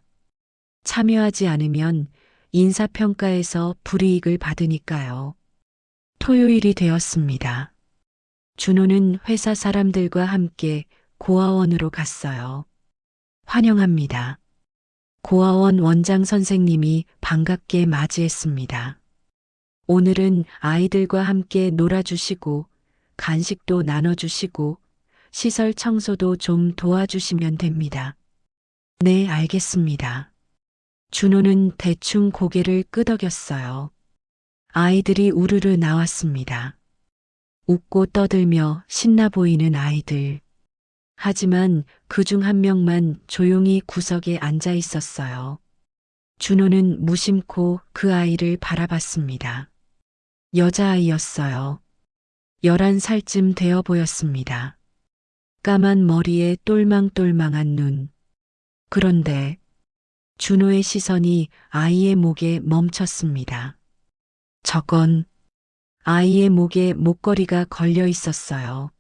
참여하지 않으면 인사평가에서 불이익을 받으니까요. 토요일이 되었습니다. 준호는 회사 사람들과 함께 고아원으로 갔어요. 환영합니다. 고아원 원장 선생님이 반갑게 맞이했습니다. 오늘은 아이들과 함께 놀아주시고 간식도 나눠주시고 시설 청소도 좀 도와주시면 됩니다. 네, 알겠습니다. 준호는 대충 고개를 끄덕였어요. 아이들이 우르르 나왔습니다. 웃고 떠들며 신나 보이는 아이들. 하지만 그중 한 명만 조용히 구석에 앉아 있었어요. 준호는 무심코 그 아이를 바라봤습니다. 여자아이였어요. 11살쯤 되어 보였습니다. 까만 머리에 똘망똘망한 눈. 그런데 준호의 시선이 아이의 목에 멈췄습니다. 저건 아이의 목에 목걸이가 걸려 있었어요.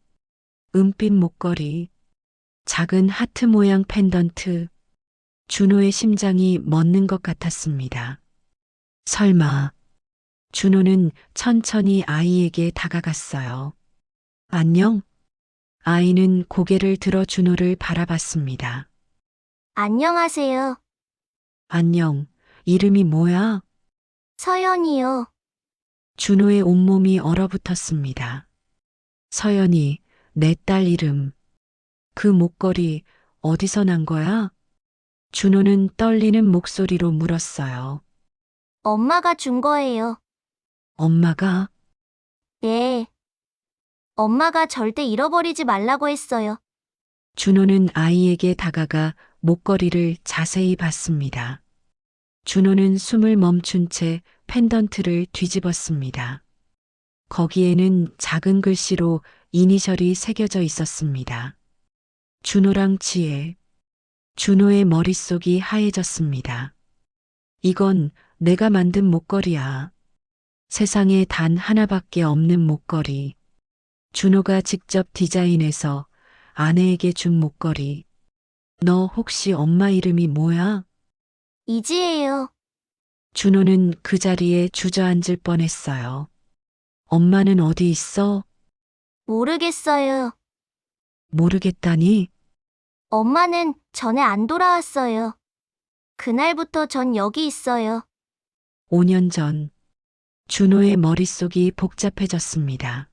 은빛 목걸이, 작은 하트 모양 펜던트. 준호의 심장이 멎는 것 같았습니다. 설마. 준호는 천천히 아이에게 다가갔어요. 안녕? 아이는 고개를 들어 준호를 바라봤습니다. 안녕하세요. 안녕. 이름이 뭐야? 서연이요. 준호의 온몸이 얼어붙었습니다. 서연이, 내 딸 이름. 그 목걸이 어디서 난 거야? 준호는 떨리는 목소리로 물었어요. 엄마가 준 거예요. 엄마가? 네. 엄마가 절대 잃어버리지 말라고 했어요. 준호는 아이에게 다가가 목걸이를 자세히 봤습니다. 준호는 숨을 멈춘 채 펜던트를 뒤집었습니다. 거기에는 작은 글씨로 이니셜이 새겨져 있었습니다. 준호랑 지혜. 준호의 머릿속이 하얘졌습니다. 이건 내가 만든 목걸이야. 세상에 단 하나밖에 없는 목걸이. 준호가 직접 디자인해서 아내에게 준 목걸이. 너 혹시 엄마 이름이 뭐야? 이지혜요. 준호는 그 자리에 주저앉을 뻔했어요. 엄마는 어디 있어? 모르겠어요. 모르겠다니? 엄마는 전에 안 돌아왔어요. 그날부터 전 여기 있어요. 5년 전. 준호의 머릿속이 복잡해졌습니다.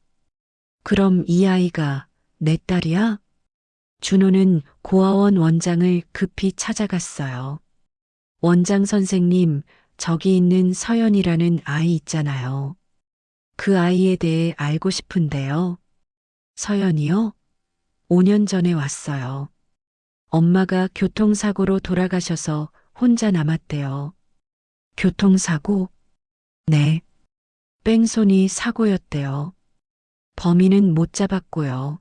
그럼 이 아이가 내 딸이야? 준호는 고아원 원장을 급히 찾아갔어요. 원장 선생님, 저기 있는 서연이라는 아이 있잖아요. 그 아이에 대해 알고 싶은데요. 서연이요? 5년 전에 왔어요. 엄마가 교통사고로 돌아가셔서 혼자 남았대요. 교통사고? 네. 뺑소니 사고였대요. 범인은 못 잡았고요.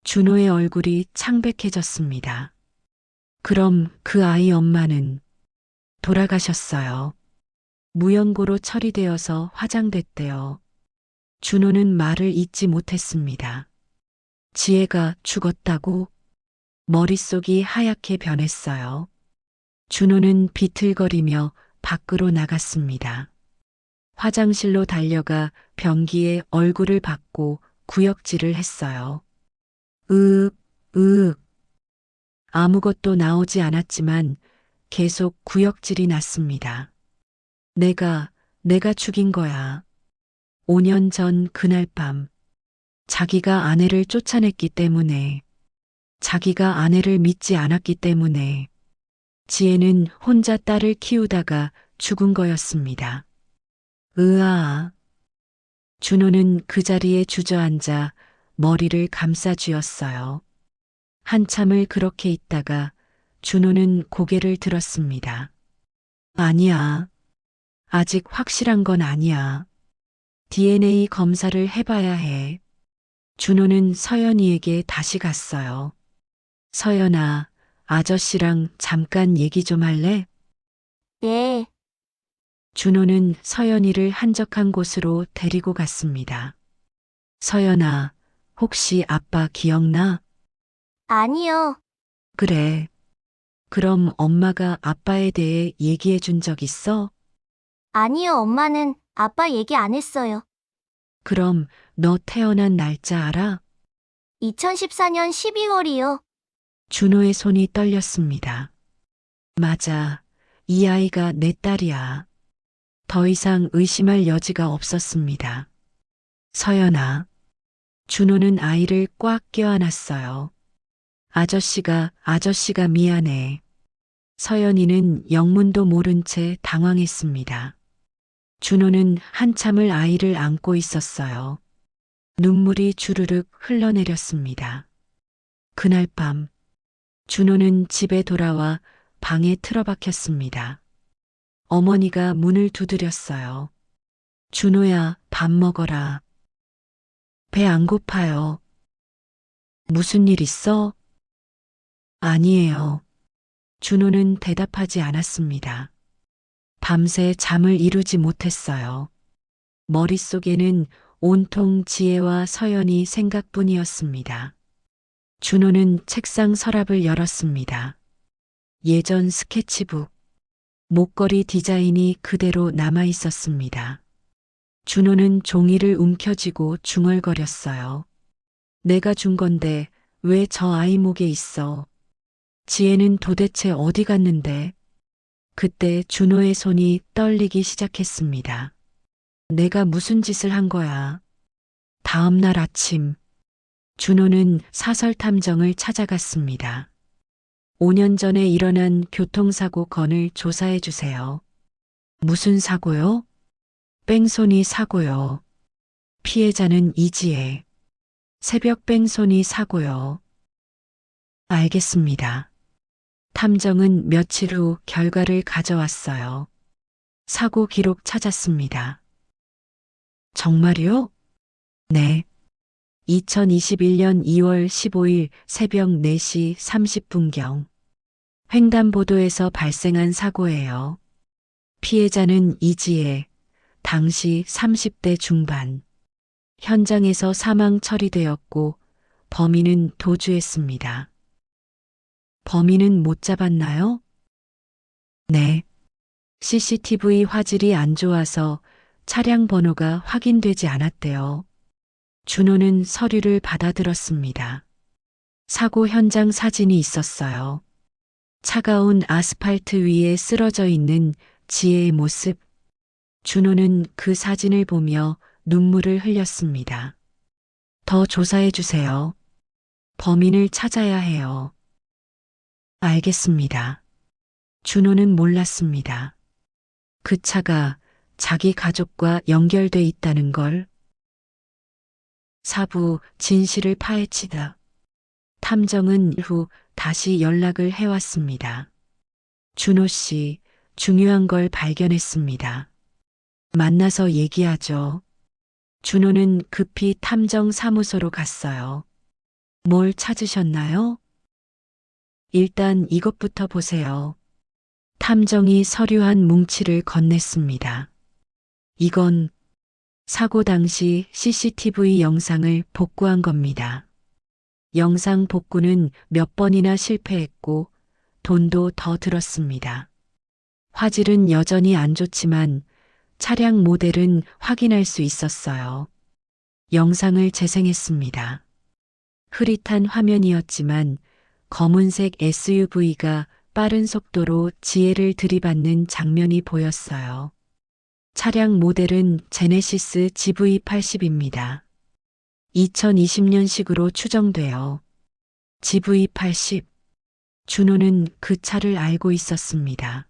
준호의 얼굴이 창백해졌습니다. 그럼 그 아이 엄마는 돌아가셨어요. 무연고로 처리되어서 화장됐대요. 준호는 말을 잇지 못했습니다. 지혜가 죽었다고 머릿속이 하얗게 변했어요. 준호는 비틀거리며 밖으로 나갔습니다. 화장실로 달려가 변기에 얼굴을 받고 구역질을 했어요. 으윽, 으윽. 아무것도 나오지 않았지만 계속 구역질이 났습니다. 내가 죽인 거야. 5년 전 그날 밤, 자기가 아내를 쫓아냈기 때문에, 자기가 아내를 믿지 않았기 때문에, 지혜는 혼자 딸을 키우다가 죽은 거였습니다. 으아. 준호는 그 자리에 주저앉아 머리를 감싸 쥐었어요. 한참을 그렇게 있다가 준호는 고개를 들었습니다. 아니야. 아직 확실한 건 아니야. DNA 검사를 해봐야 해. 준호는 서연이에게 다시 갔어요. 서연아, 아저씨랑 잠깐 얘기 좀 할래? 네, 준호는 서연이를 한적한 곳으로 데리고 갔습니다. 서연아, 혹시 아빠 기억나? 아니요. 그래. 그럼 엄마가 아빠에 대해 얘기해 준 적 있어? 아니요, 엄마는 아빠 얘기 안 했어요. 그럼 너 태어난 날짜 알아? 2014년 12월이요. 준호의 손이 떨렸습니다. 맞아. 이 아이가 내 딸이야. 더 이상 의심할 여지가 없었습니다. 서연아. 준호는 아이를 꽉 껴안았어요. 아저씨가 미안해. 서연이는 영문도 모른 채 당황했습니다. 준호는 한참을 아이를 안고 있었어요. 눈물이 주르륵 흘러내렸습니다. 그날 밤, 준호는 집에 돌아와 방에 틀어박혔습니다. 어머니가 문을 두드렸어요. 준호야, 밥 먹어라. 배 안 고파요. 무슨 일 있어? 아니에요. 준호는 대답하지 않았습니다. 밤새 잠을 이루지 못했어요. 머릿속에는 온통 지혜와 서연이 생각뿐이었습니다. 준호는 책상 서랍을 열었습니다. 예전 스케치북, 목걸이 디자인이 그대로 남아 있었습니다. 준호는 종이를 움켜쥐고 중얼거렸어요. 내가 준 건데 왜 저 아이 목에 있어? 지혜는 도대체 어디 갔는데? 그때 준호의 손이 떨리기 시작했습니다. 내가 무슨 짓을 한 거야? 다음 날 아침, 준호는 사설 탐정을 찾아갔습니다. 5년 전에 일어난 교통사고 건을 조사해 주세요. 무슨 사고요? 뺑소니 사고요. 피해자는 이지혜. 새벽 뺑소니 사고요. 알겠습니다. 탐정은 며칠 후 결과를 가져왔어요. 사고 기록 찾았습니다. 정말요? 네. 2021년 2월 15일 새벽 4시 30분경 횡단보도에서 발생한 사고예요. 피해자는 이지혜, 당시 30대 중반. 현장에서 사망 처리되었고 범인은 도주했습니다. 범인은 못 잡았나요? 네. CCTV 화질이 안 좋아서 차량 번호가 확인되지 않았대요. 준호는 서류를 받아들었습니다. 사고 현장 사진이 있었어요. 차가운 아스팔트 위에 쓰러져 있는 지혜의 모습. 준호는 그 사진을 보며 눈물을 흘렸습니다. 더 조사해 주세요. 범인을 찾아야 해요. 알겠습니다. 준호는 몰랐습니다. 그 차가 자기 가족과 연결돼 있다는 걸. 사부 진실을 파헤치다. 탐정은 후 다시 연락을 해왔습니다. 준호 씨, 중요한 걸 발견했습니다. 만나서 얘기하죠. 준호는 급히 탐정사무소로 갔어요. 뭘 찾으셨나요? 일단 이것부터 보세요. 탐정이 서류한 뭉치를 건넸습니다. 이건 사고 당시 CCTV 영상을 복구한 겁니다. 영상 복구는 몇 번이나 실패했고 돈도 더 들었습니다. 화질은 여전히 안 좋지만 차량 모델은 확인할 수 있었어요. 영상을 재생했습니다. 흐릿한 화면이었지만 검은색 SUV가 빠른 속도로 지혜를 들이받는 장면이 보였어요. 차량 모델은 제네시스 GV80입니다. 2020년식으로 추정돼요. GV80. 준호는 그 차를 알고 있었습니다.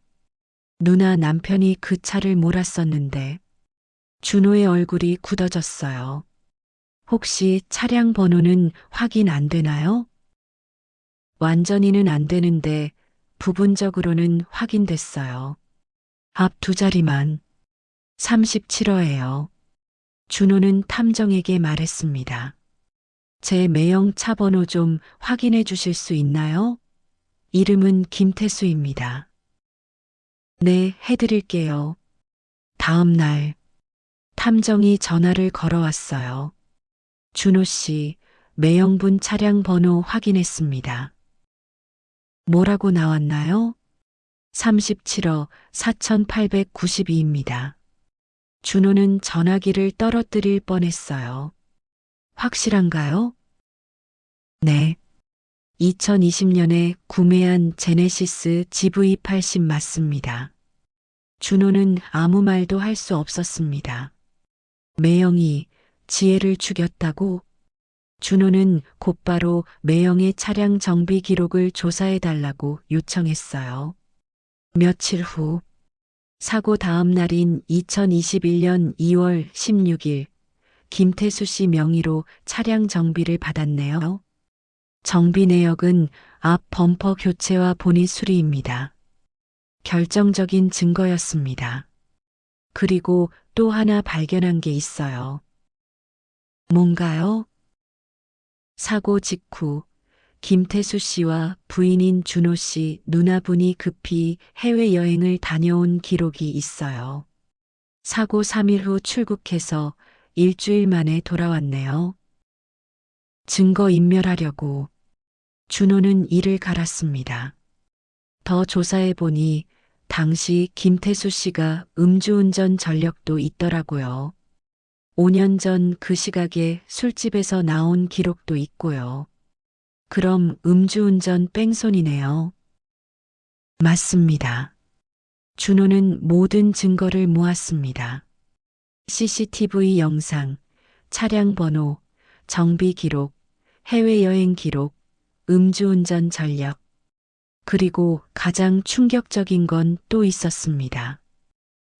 누나 남편이 그 차를 몰았었는데 준호의 얼굴이 굳어졌어요. 혹시 차량 번호는 확인 안 되나요? 완전히는 안 되는데 부분적으로는 확인됐어요. 앞 두 자리만 37호예요. 준호는 탐정에게 말했습니다. 제 매형 차 번호 좀 확인해 주실 수 있나요? 이름은 김태수입니다. 네, 해드릴게요. 다음 날 탐정이 전화를 걸어왔어요. 준호 씨, 매형분 차량 번호 확인했습니다. 뭐라고 나왔나요? 37호 4892입니다. 준호는 전화기를 떨어뜨릴 뻔했어요. 확실한가요? 네. 2020년에 구매한 제네시스 GV80 맞습니다. 준호는 아무 말도 할 수 없었습니다. 매형이 지혜를 죽였다고? 준호는 곧바로 매형의 차량 정비 기록을 조사해달라고 요청했어요. 며칠 후, 사고 다음 날인 2021년 2월 16일, 김태수 씨 명의로 차량 정비를 받았네요. 정비 내역은 앞 범퍼 교체와 보닛 수리입니다. 결정적인 증거였습니다. 그리고 또 하나 발견한 게 있어요. 뭔가요? 사고 직후 김태수 씨와 부인인 준호 씨 누나분이 급히 해외여행을 다녀온 기록이 있어요. 사고 3일 후 출국해서 일주일 만에 돌아왔네요. 증거 인멸하려고 준호는 이를 갈았습니다. 더 조사해 보니 당시 김태수 씨가 음주운전 전력도 있더라고요. 5년 전 그 시각에 술집에서 나온 기록도 있고요. 그럼 음주운전 뺑소니네요. 맞습니다. 준호는 모든 증거를 모았습니다. CCTV 영상, 차량 번호, 정비 기록, 해외여행 기록, 음주운전 전력. 그리고 가장 충격적인 건 또 있었습니다.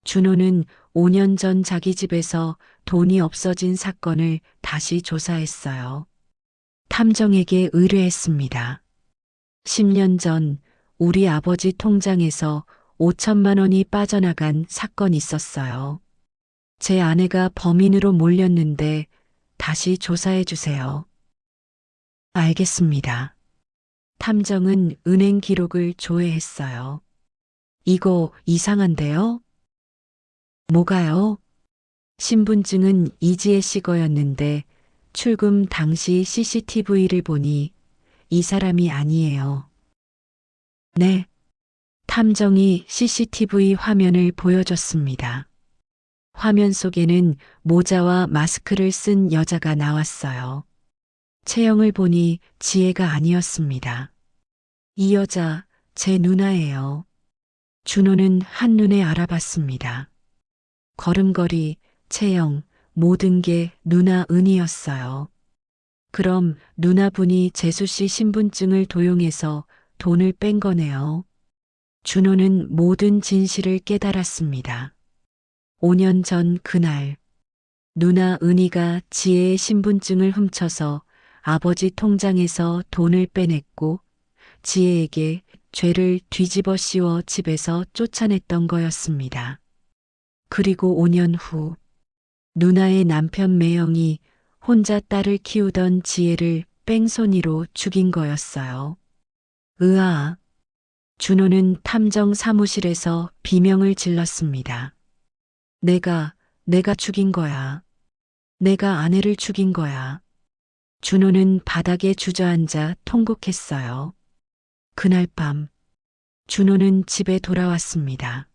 준호는 5년 전 자기 집에서 돈이 없어진 사건을 다시 조사했어요. 탐정에게 의뢰했습니다. 10년 전 우리 아버지 통장에서 5천만 원이 빠져나간 사건이 있었어요. 제 아내가 범인으로 몰렸는데 다시 조사해 주세요. 알겠습니다. 탐정은 은행 기록을 조회했어요. 이거 이상한데요? 뭐가요? 신분증은 이지혜 씨 거였는데 출금 당시 CCTV를 보니 이 사람이 아니에요. 네. 탐정이 CCTV 화면을 보여줬습니다. 화면 속에는 모자와 마스크를 쓴 여자가 나왔어요. 체형을 보니 지혜가 아니었습니다. 이 여자 제 누나예요. 준호는 한눈에 알아봤습니다. 걸음걸이, 체형, 모든 게 누나 은이었어요. 그럼 누나분이 재수 씨 신분증을 도용해서 돈을 뺀 거네요. 준호는 모든 진실을 깨달았습니다. 5년 전 그날, 누나 은희가 지혜의 신분증을 훔쳐서 아버지 통장에서 돈을 빼냈고 지혜에게 죄를 뒤집어 씌워 집에서 쫓아냈던 거였습니다. 그리고 5년 후 누나의 남편 매영이 혼자 딸을 키우던 지혜를 뺑소니로 죽인 거였어요. 으아. 준호는 탐정 사무실에서 비명을 질렀습니다. 내가 죽인 거야. 내가 아내를 죽인 거야. 준호는 바닥에 주저앉아 통곡했어요. 그날 밤, 준호는 집에 돌아왔습니다.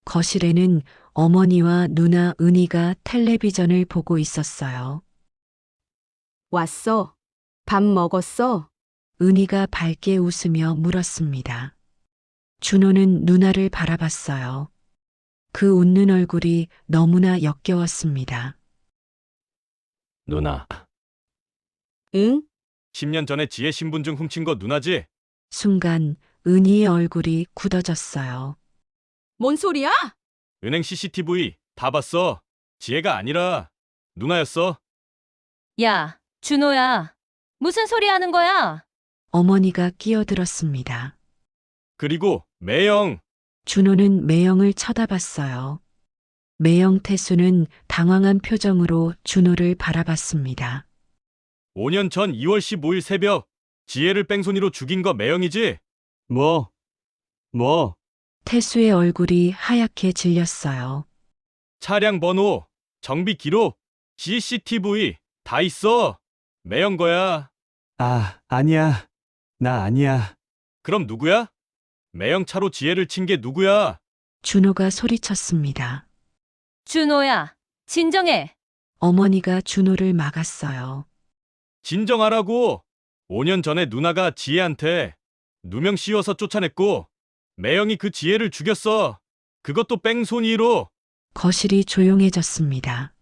거실에는 어머니와 누나 은희가 텔레비전을 보고 있었어요. 왔어? 밥 먹었어? 은희가 밝게 웃으며 물었습니다. 준호는 누나를 바라봤어요. 그 웃는 얼굴이 너무나 역겨웠습니다. 누나, 응? 10년 전에 지혜 신분증 훔친 거 누나지? 순간 은희의 얼굴이 굳어졌어요. 뭔 소리야? 은행 CCTV 다 봤어. 지혜가 아니라 누나였어. 야, 준호야. 무슨 소리 하는 거야? 어머니가 끼어들었습니다. 그리고 매영, 준호는 매영을 쳐다봤어요. 매영 태수는 당황한 표정으로 준호를 바라봤습니다. 5년 전 2월 15일 새벽 지혜를 뺑소니로 죽인 거 매영이지? 뭐? 태수의 얼굴이 하얗게 질렸어요. 차량 번호, 정비 기록, CCTV 다 있어. 매영 거야. 아, 아니야. 나 아니야. 그럼 누구야? 매영 차로 지혜를 친 게 누구야? 준호가 소리쳤습니다. 준호야, 진정해. 어머니가 준호를 막았어요. 진정하라고. 5년 전에 누나가 지혜한테 누명 씌워서 쫓아냈고 매영이 그 지혜를 죽였어. 그것도 뺑소니로. 거실이 조용해졌습니다.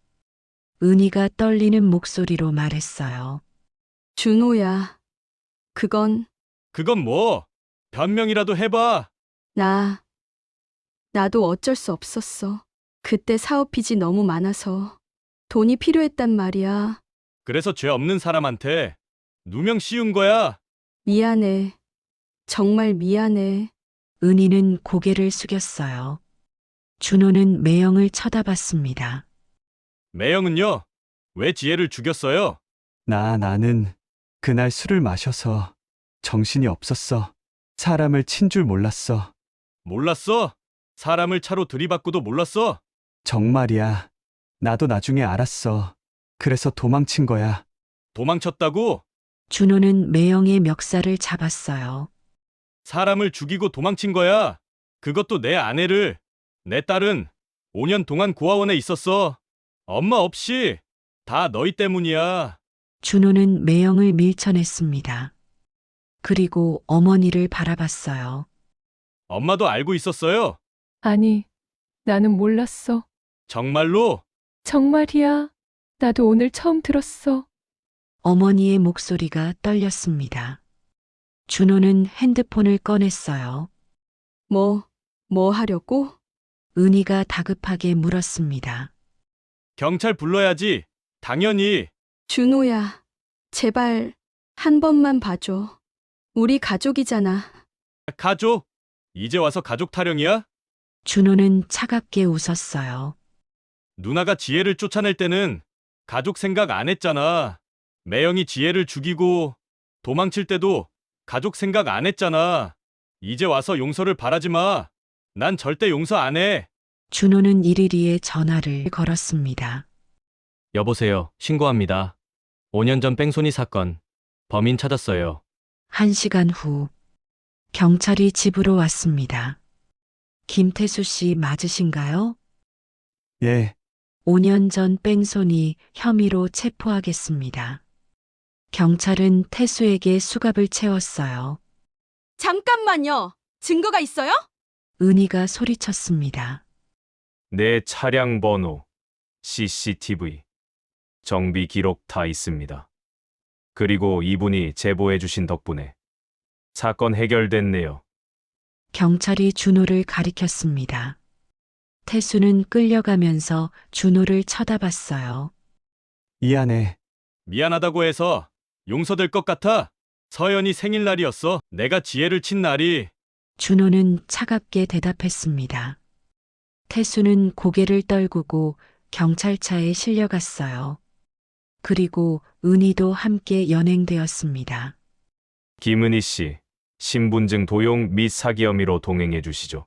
은희가 떨리는 목소리로 말했어요. 준호야. 그건 그건 뭐? 변명이라도 해봐. 나도 어쩔 수 없었어. 그때 사업 빚이 너무 많아서 돈이 필요했단 말이야. 그래서 죄 없는 사람한테 누명 씌운 거야. 미안해. 정말 미안해. 은희는 고개를 숙였어요. 준호는 매영을 쳐다봤습니다. 매영은요? 왜 지혜를 죽였어요? 나는 그날 술을 마셔서 정신이 없었어. 사람을 친 줄 몰랐어. 몰랐어? 사람을 차로 들이받고도 몰랐어? 정말이야. 나도 나중에 알았어. 그래서 도망친 거야. 도망쳤다고? 준호는 매영의 멱살을 잡았어요. 사람을 죽이고 도망친 거야. 그것도 내 아내를. 내 딸은 5년 동안 고아원에 있었어. 엄마 없이. 다 너희 때문이야. 준호는 매영을 밀쳐냈습니다. 그리고 어머니를 바라봤어요. 엄마도 알고 있었어요. 아니, 나는 몰랐어. 정말로? 정말이야. 나도 오늘 처음 들었어. 어머니의 목소리가 떨렸습니다. 준호는 핸드폰을 꺼냈어요. 뭐 하려고? 은희가 다급하게 물었습니다. 경찰 불러야지. 당연히. 준호야. 제발 한 번만 봐줘. 우리 가족이잖아. 가족? 이제 와서 가족 타령이야? 준호는 차갑게 웃었어요. 누나가 지혜를 쫓아낼 때는 가족 생각 안 했잖아. 매영이 지혜를 죽이고 도망칠 때도 가족 생각 안 했잖아. 이제 와서 용서를 바라지 마. 난 절대 용서 안 해. 준호는 이리리에 전화를 걸었습니다. 여보세요. 신고합니다. 5년 전 뺑소니 사건. 범인 찾았어요. 1시간 후 경찰이 집으로 왔습니다. 김태수 씨 맞으신가요? 예, 5년 전 뺑소니 혐의로 체포하겠습니다. 경찰은 태수에게 수갑을 채웠어요. 잠깐만요. 증거가 있어요? 은희가 소리쳤습니다. 내 차량 번호, CCTV, 정비 기록 다 있습니다. 그리고 이분이 제보해 주신 덕분에 사건 해결됐네요. 경찰이 준호를 가리켰습니다. 태수는 끌려가면서 준호를 쳐다봤어요. 미안해. 미안하다고 해서 용서될 것 같아? 서연이 생일날이었어. 내가 지혜를 친 날이. 준호는 차갑게 대답했습니다. 태수는 고개를 떨구고 경찰차에 실려갔어요. 그리고 은희도 함께 연행되었습니다. 김은희 씨, 신분증 도용 및 사기 혐의로 동행해 주시죠.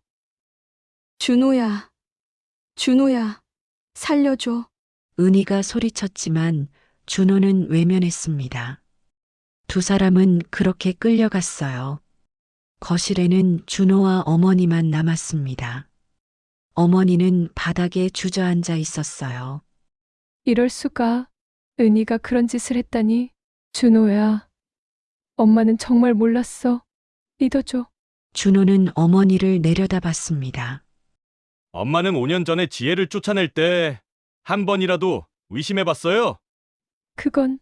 준호야, 준호야, 살려줘. 은희가 소리쳤지만 준호는 외면했습니다. 두 사람은 그렇게 끌려갔어요. 거실에는 준호와 어머니만 남았습니다. 어머니는 바닥에 주저앉아 있었어요. 이럴 수가. 은희가 그런 짓을 했다니. 준호야. 엄마는 정말 몰랐어. 믿어줘. 준호는 어머니를 내려다봤습니다. 엄마는 5년 전에 지혜를 쫓아낼 때 한 번이라도 의심해봤어요? 그건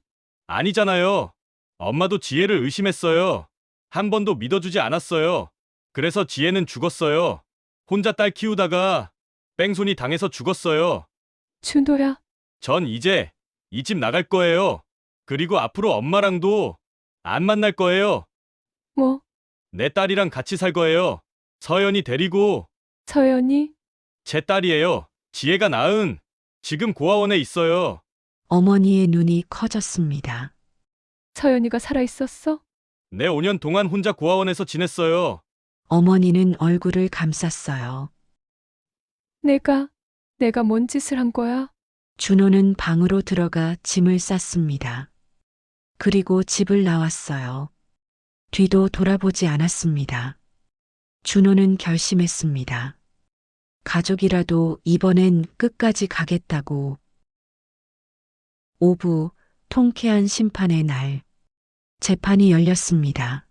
아니잖아요. 엄마도 지혜를 의심했어요. 한 번도 믿어주지 않았어요. 그래서 지혜는 죽었어요. 혼자 딸 키우다가 뺑소니 당해서 죽었어요. 준호야. 전 이제 이 집 나갈 거예요. 그리고 앞으로 엄마랑도 안 만날 거예요. 뭐, 내 딸이랑 같이 살 거예요. 서연이 데리고. 서연이? 제 딸이에요. 지혜가 낳은. 지금 고아원에 있어요. 어머니의 눈이 커졌습니다. 서연이가 살아있었어? 내 5년 동안 혼자 고아원에서 지냈어요. 어머니는 얼굴을 감쌌어요. 내가 뭔 짓을 한 거야? 준호는 방으로 들어가 짐을 쌌습니다. 그리고 집을 나왔어요. 뒤도 돌아보지 않았습니다. 준호는 결심했습니다. 가족이라도 이번엔 끝까지 가겠다고. 오후 통쾌한 심판의 날. 재판이 열렸습니다.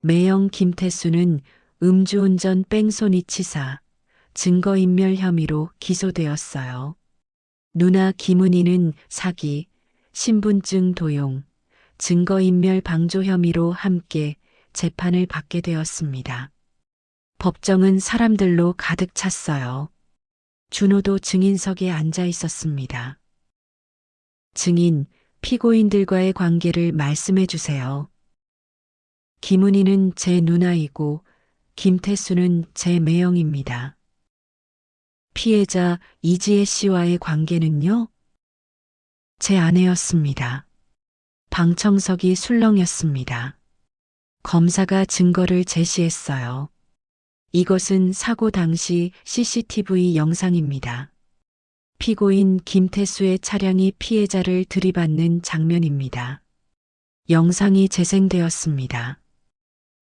매형 김태수는 음주운전 뺑소니 치사, 증거인멸 혐의로 기소되었어요. 누나 김은희는 사기, 신분증 도용, 증거인멸 방조 혐의로 함께 재판을 받게 되었습니다. 법정은 사람들로 가득 찼어요. 준호도 증인석에 앉아 있었습니다. 증인, 피고인들과의 관계를 말씀해 주세요. 김은희는 제 누나이고 김태수는 제 매형입니다. 피해자 이지혜 씨와의 관계는요? 제 아내였습니다. 방청석이 술렁였습니다. 검사가 증거를 제시했어요. 이것은 사고 당시 CCTV 영상입니다. 피고인 김태수의 차량이 피해자를 들이받는 장면입니다. 영상이 재생되었습니다.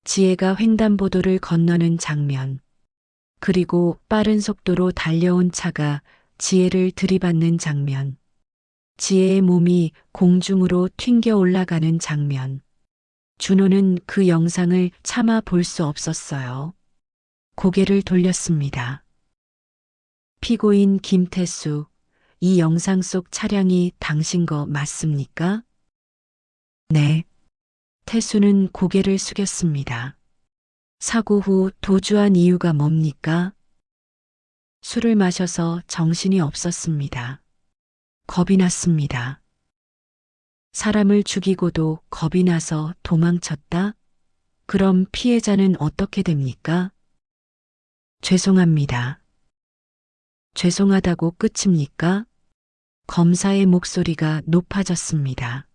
지혜가 횡단보도를 건너는 장면, 그리고 빠른 속도로 달려온 차가 지혜를 들이받는 장면, 지혜의 몸이 공중으로 튕겨 올라가는 장면. 준호는 그 영상을 차마 볼 수 없었어요. 고개를 돌렸습니다. 피고인 김태수, 이 영상 속 차량이 당신 거 맞습니까? 네. 태수는 고개를 숙였습니다. 사고 후 도주한 이유가 뭡니까? 술을 마셔서 정신이 없었습니다. 겁이 났습니다. 사람을 죽이고도 겁이 나서 도망쳤다? 그럼 피해자는 어떻게 됩니까? 죄송합니다. 죄송하다고 끝입니까? 검사의 목소리가 높아졌습니다.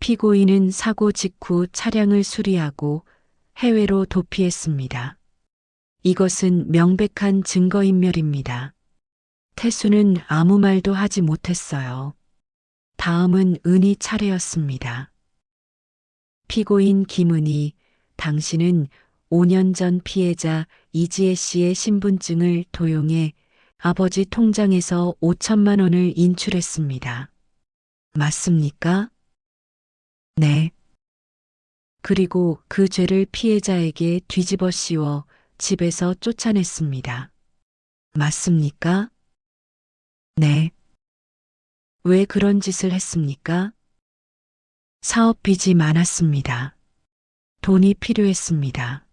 피고인은 사고 직후 차량을 수리하고 해외로 도피했습니다. 이것은 명백한 증거인멸입니다. 태수는 아무 말도 하지 못했어요. 다음은 은희 차례였습니다. 피고인 김은희, 당신은 5년 전 피해자 이지혜 씨의 신분증을 도용해 아버지 통장에서 5천만 원을 인출했습니다. 맞습니까? 네. 그리고 그 죄를 피해자에게 뒤집어 씌워 집에서 쫓아냈습니다. 맞습니까? 네. 왜 그런 짓을 했습니까? 사업 빚이 많았습니다. 돈이 필요했습니다.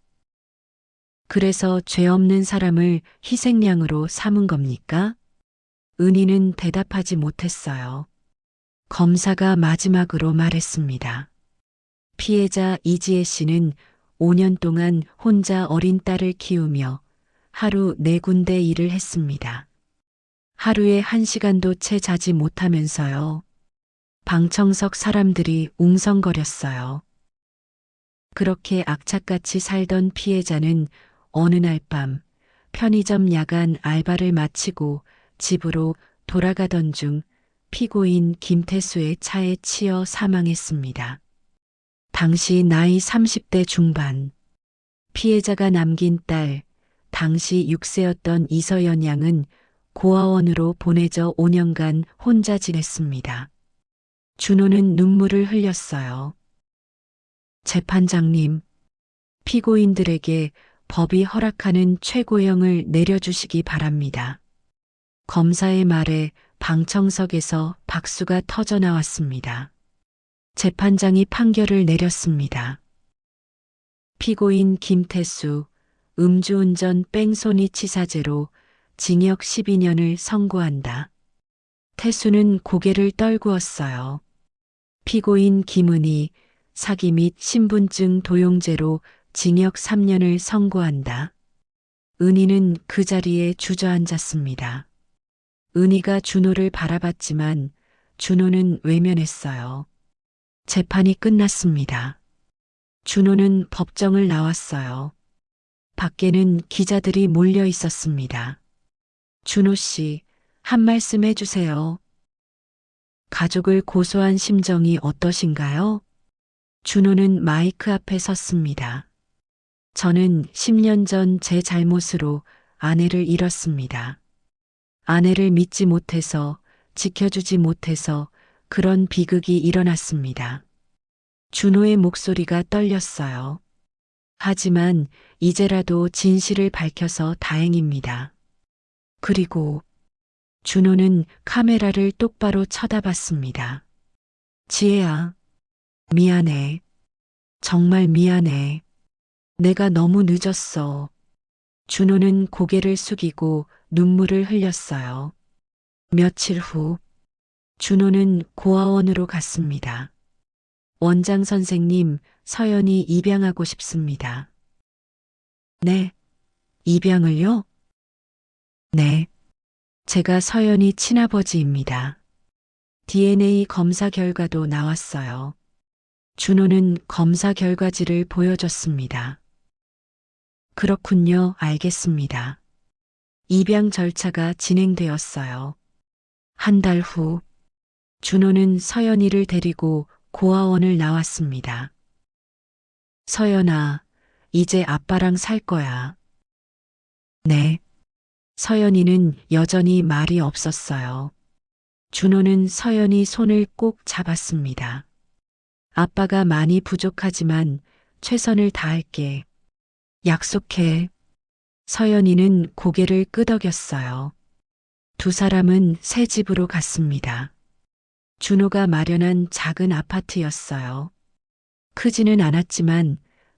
그래서 죄 없는 사람을 희생양으로 삼은 겁니까? 은희는 대답하지 못했어요. 검사가 마지막으로 말했습니다. 피해자 이지혜 씨는 5년 동안 혼자 어린 딸을 키우며 하루 4군데 일을 했습니다. 하루에 1시간도 채 자지 못하면서요. 방청석 사람들이 웅성거렸어요. 그렇게 악착같이 살던 피해자는 어느 날 밤 편의점 야간 알바를 마치고 집으로 돌아가던 중 피고인 김태수의 차에 치여 사망했습니다. 당시 나이 30대 중반. 피해자가 남긴 딸, 당시 6세였던 이서연 양은 고아원으로 보내져 5년간 혼자 지냈습니다. 준호는 눈물을 흘렸어요. 재판장님, 피고인들에게 법이 허락하는 최고형을 내려주시기 바랍니다. 검사의 말에 방청석에서 박수가 터져 나왔습니다. 재판장이 판결을 내렸습니다. 피고인 김태수, 음주운전 뺑소니치사죄로 징역 12년을 선고한다. 태수는 고개를 떨구었어요. 피고인 김은희, 사기 및 신분증 도용죄로 징역 3년을 선고한다. 은희는 그 자리에 주저앉았습니다. 은희가 준호를 바라봤지만 준호는 외면했어요. 재판이 끝났습니다. 준호는 법정을 나왔어요. 밖에는 기자들이 몰려 있었습니다. 준호 씨, 한 말씀 해주세요. 가족을 고소한 심정이 어떠신가요? 준호는 마이크 앞에 섰습니다. 저는 10년 전 제 잘못으로 아내를 잃었습니다. 아내를 믿지 못해서, 지켜주지 못해서 그런 비극이 일어났습니다. 준호의 목소리가 떨렸어요. 하지만 이제라도 진실을 밝혀서 다행입니다. 그리고 준호는 카메라를 똑바로 쳐다봤습니다. 지혜야, 미안해. 정말 미안해. 내가 너무 늦었어. 준호는 고개를 숙이고 눈물을 흘렸어요. 며칠 후, 준호는 고아원으로 갔습니다. 원장 선생님, 서연이 입양하고 싶습니다. 네, 입양을요? 네, 제가 서연이 친아버지입니다. DNA 검사 결과도 나왔어요. 준호는 검사 결과지를 보여줬습니다. 그렇군요, 알겠습니다. 입양 절차가 진행되었어요. 한 달 후, 준호는 서연이를 데리고 고아원을 나왔습니다. 서연아, 이제 아빠랑 살 거야. 네. 서연이는 여전히 말이 없었어요. 준호는 서연이 손을 꼭 잡았습니다. 아빠가 많이 부족하지만 최선을 다할게. 약속해. 서연이는 고개를 끄덕였어요. 두 사람은 새 집으로 갔습니다. 준호가 마련한 작은 아파트였어요. 크지는 않았지만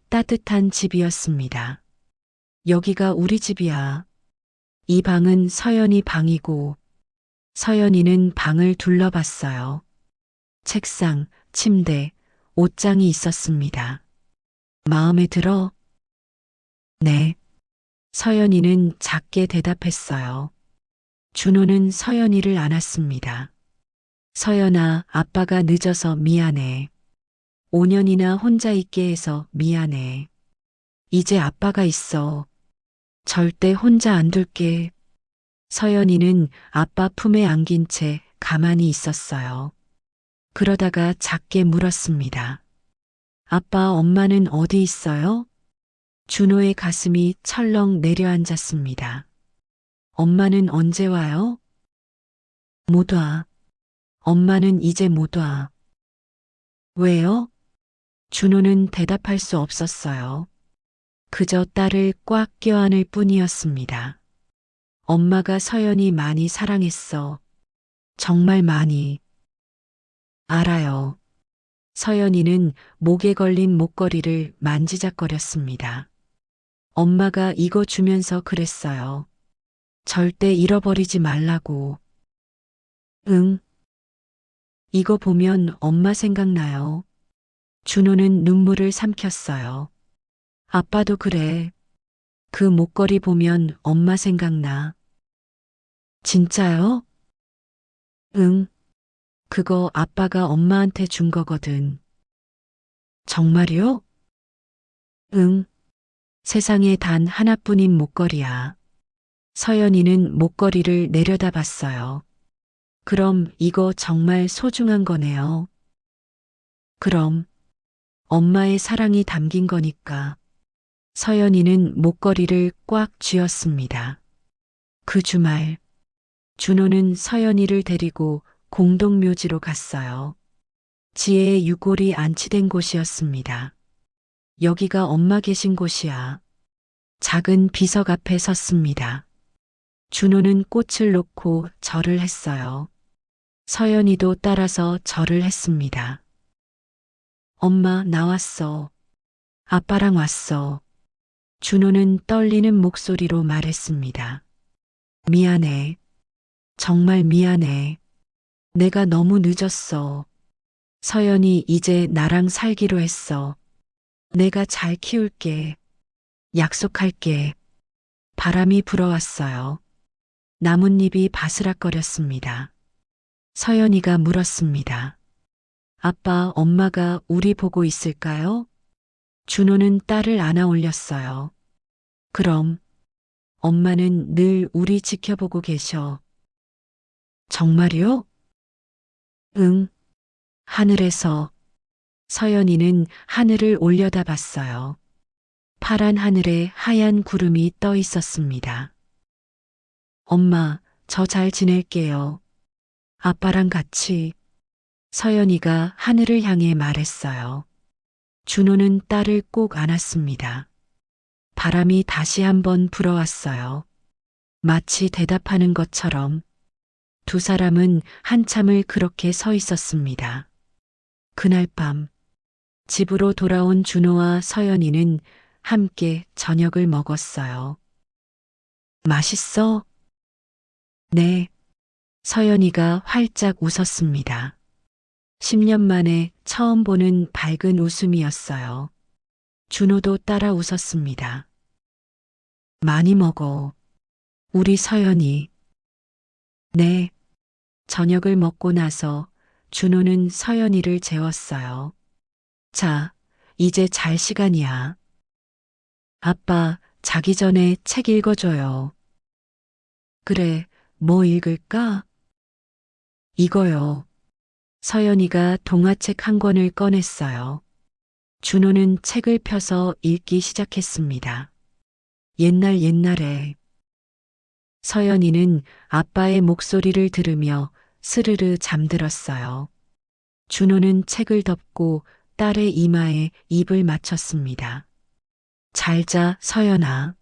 따뜻한 집이었습니다. 여기가 우리 집이야. 이 방은 서연이 방이고 서연이는 방을 둘러봤어요. 책상, 침대, 옷장이 있었습니다. 마음에 들어? 네. 서연이는 작게 대답했어요. 준호는 서연이를 안았습니다. 서연아, 아빠가 늦어서 미안해. 5년이나 혼자 있게 해서 미안해. 이제 아빠가 있어. 절대 혼자 안 둘게. 서연이는 아빠 품에 안긴 채 가만히 있었어요. 그러다가 작게 물었습니다. 아빠, 엄마는 어디 있어요? 준호의 가슴이 철렁 내려앉았습니다. 엄마는 언제 와요? 못 와. 엄마는 이제 못 와. 왜요? 준호는 대답할 수 없었어요. 그저 딸을 꽉 껴안을 뿐이었습니다. 엄마가 서연이 많이 사랑했어. 정말 많이. 알아요. 서연이는 목에 걸린 목걸이를 만지작거렸습니다. 엄마가 이거 주면서 그랬어요. 절대 잃어버리지 말라고. 응. 이거 보면 엄마 생각나요. 준호는 눈물을 삼켰어요. 아빠도 그래. 그 목걸이 보면 엄마 생각나. 진짜요? 응. 그거 아빠가 엄마한테 준 거거든. 정말요? 응. 세상에 단 하나뿐인 목걸이야. 서연이는 목걸이를 내려다봤어요. 그럼 이거 정말 소중한 거네요. 그럼 엄마의 사랑이 담긴 거니까. 서연이는 목걸이를 꽉 쥐었습니다. 그 주말, 준호는 서연이를 데리고 공동묘지로 갔어요. 지혜의 유골이 안치된 곳이었습니다. 여기가 엄마 계신 곳이야. 작은 비석 앞에 섰습니다. 준호는 꽃을 놓고 절을 했어요. 서연이도 따라서 절을 했습니다. 엄마, 나왔어. 아빠랑 왔어. 준호는 떨리는 목소리로 말했습니다. 미안해. 정말 미안해. 내가 너무 늦었어. 서연이 이제 나랑 살기로 했어. 내가 잘 키울게. 약속할게. 바람이 불어왔어요. 나뭇잎이 바스락거렸습니다. 서연이가 물었습니다. 아빠, 엄마가 우리 보고 있을까요? 준호는 딸을 안아 올렸어요. 그럼 엄마는 늘 우리 지켜보고 계셔. 정말요? 응. 하늘에서. 서연이는 하늘을 올려다봤어요. 파란 하늘에 하얀 구름이 떠 있었습니다. 엄마, 저 잘 지낼게요. 아빠랑 같이. 서연이가 하늘을 향해 말했어요. 준호는 딸을 꼭 안았습니다. 바람이 다시 한번 불어왔어요. 마치 대답하는 것처럼 두 사람은 한참을 그렇게 서 있었습니다. 그날 밤, 집으로 돌아온 준호와 서연이는 함께 저녁을 먹었어요. 맛있어? 네. 서연이가 활짝 웃었습니다. 10년 만에 처음 보는 밝은 웃음이었어요. 준호도 따라 웃었습니다. 많이 먹어. 우리 서연이. 네. 저녁을 먹고 나서 준호는 서연이를 재웠어요. 자, 이제 잘 시간이야. 아빠, 자기 전에 책 읽어줘요. 그래, 뭐 읽을까? 이거요. 서연이가 동화책 한 권을 꺼냈어요. 준호는 책을 펴서 읽기 시작했습니다. 옛날에. 서연이는 아빠의 목소리를 들으며 스르르 잠들었어요. 준호는 책을 덮고 딸의 이마에 입을 맞췄습니다. 잘 자, 서연아.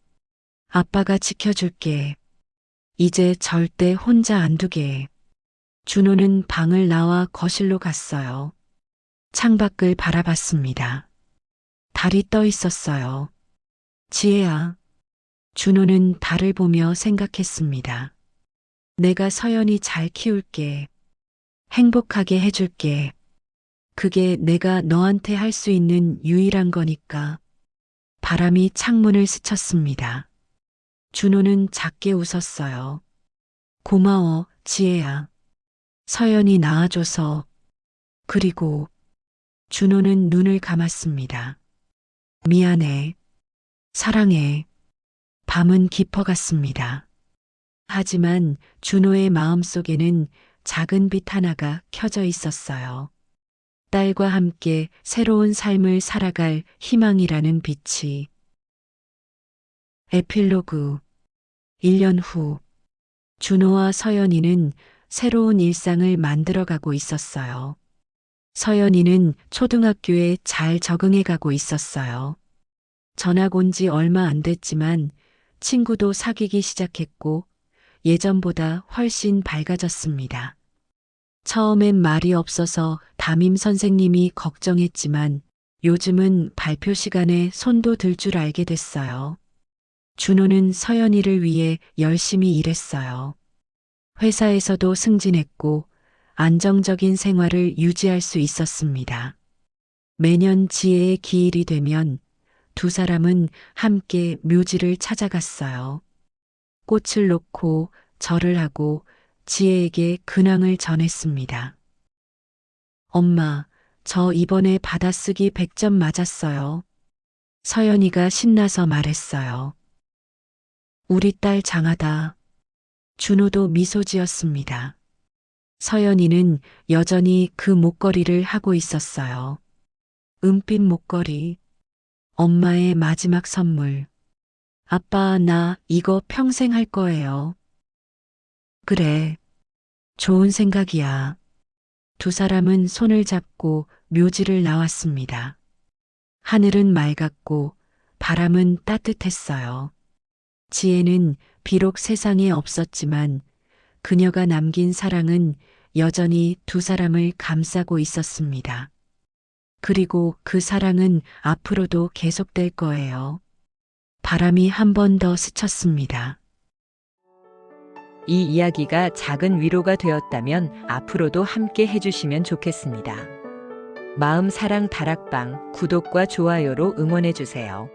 아빠가 지켜줄게. 이제 절대 혼자 안 두게. 준호는 방을 나와 거실로 갔어요. 창밖을 바라봤습니다. 달이 떠 있었어요. 지혜야. 준호는 달을 보며 생각했습니다. 내가 서연이 잘 키울게. 행복하게 해줄게. 그게 내가 너한테 할 수 있는 유일한 거니까. 바람이 창문을 스쳤습니다. 준호는 작게 웃었어요. 고마워, 지혜야. 서연이 낳아줘서. 그리고 준호는 눈을 감았습니다. 미안해. 사랑해. 밤은 깊어갔습니다. 하지만 준호의 마음속에는 작은 빛 하나가 켜져 있었어요. 딸과 함께 새로운 삶을 살아갈 희망이라는 빛이. 에필로그. 1년 후, 준호와 서연이는 새로운 일상을 만들어가고 있었어요. 서연이는 초등학교에 잘 적응해가고 있었어요. 전학 온 지 얼마 안 됐지만 친구도 사귀기 시작했고 예전보다 훨씬 밝아졌습니다. 처음엔 말이 없어서 담임 선생님이 걱정했지만 요즘은 발표 시간에 손도 들 줄 알게 됐어요. 준호는 서연이를 위해 열심히 일했어요. 회사에서도 승진했고 안정적인 생활을 유지할 수 있었습니다. 매년 지혜의 기일이 되면 두 사람은 함께 묘지를 찾아갔어요. 꽃을 놓고 절을 하고 지혜에게 근황을 전했습니다. 엄마, 저 이번에 받아쓰기 100점 맞았어요. 서연이가 신나서 말했어요. 우리 딸 장하다. 준호도 미소 지었습니다. 서연이는 여전히 그 목걸이를 하고 있었어요. 은빛 목걸이. 엄마의 마지막 선물. 아빠, 나 이거 평생 할 거예요. 그래. 좋은 생각이야. 두 사람은 손을 잡고 묘지를 나왔습니다. 하늘은 맑았고 바람은 따뜻했어요. 지혜는 비록 세상에 없었지만 그녀가 남긴 사랑은 여전히 두 사람을 감싸고 있었습니다. 그리고 그 사랑은 앞으로도 계속될 거예요. 바람이 한 번 더 스쳤습니다. 이 이야기가 작은 위로가 되었다면 앞으로도 함께 해주시면 좋겠습니다. 마음 사랑 다락방 구독과 좋아요로 응원해주세요.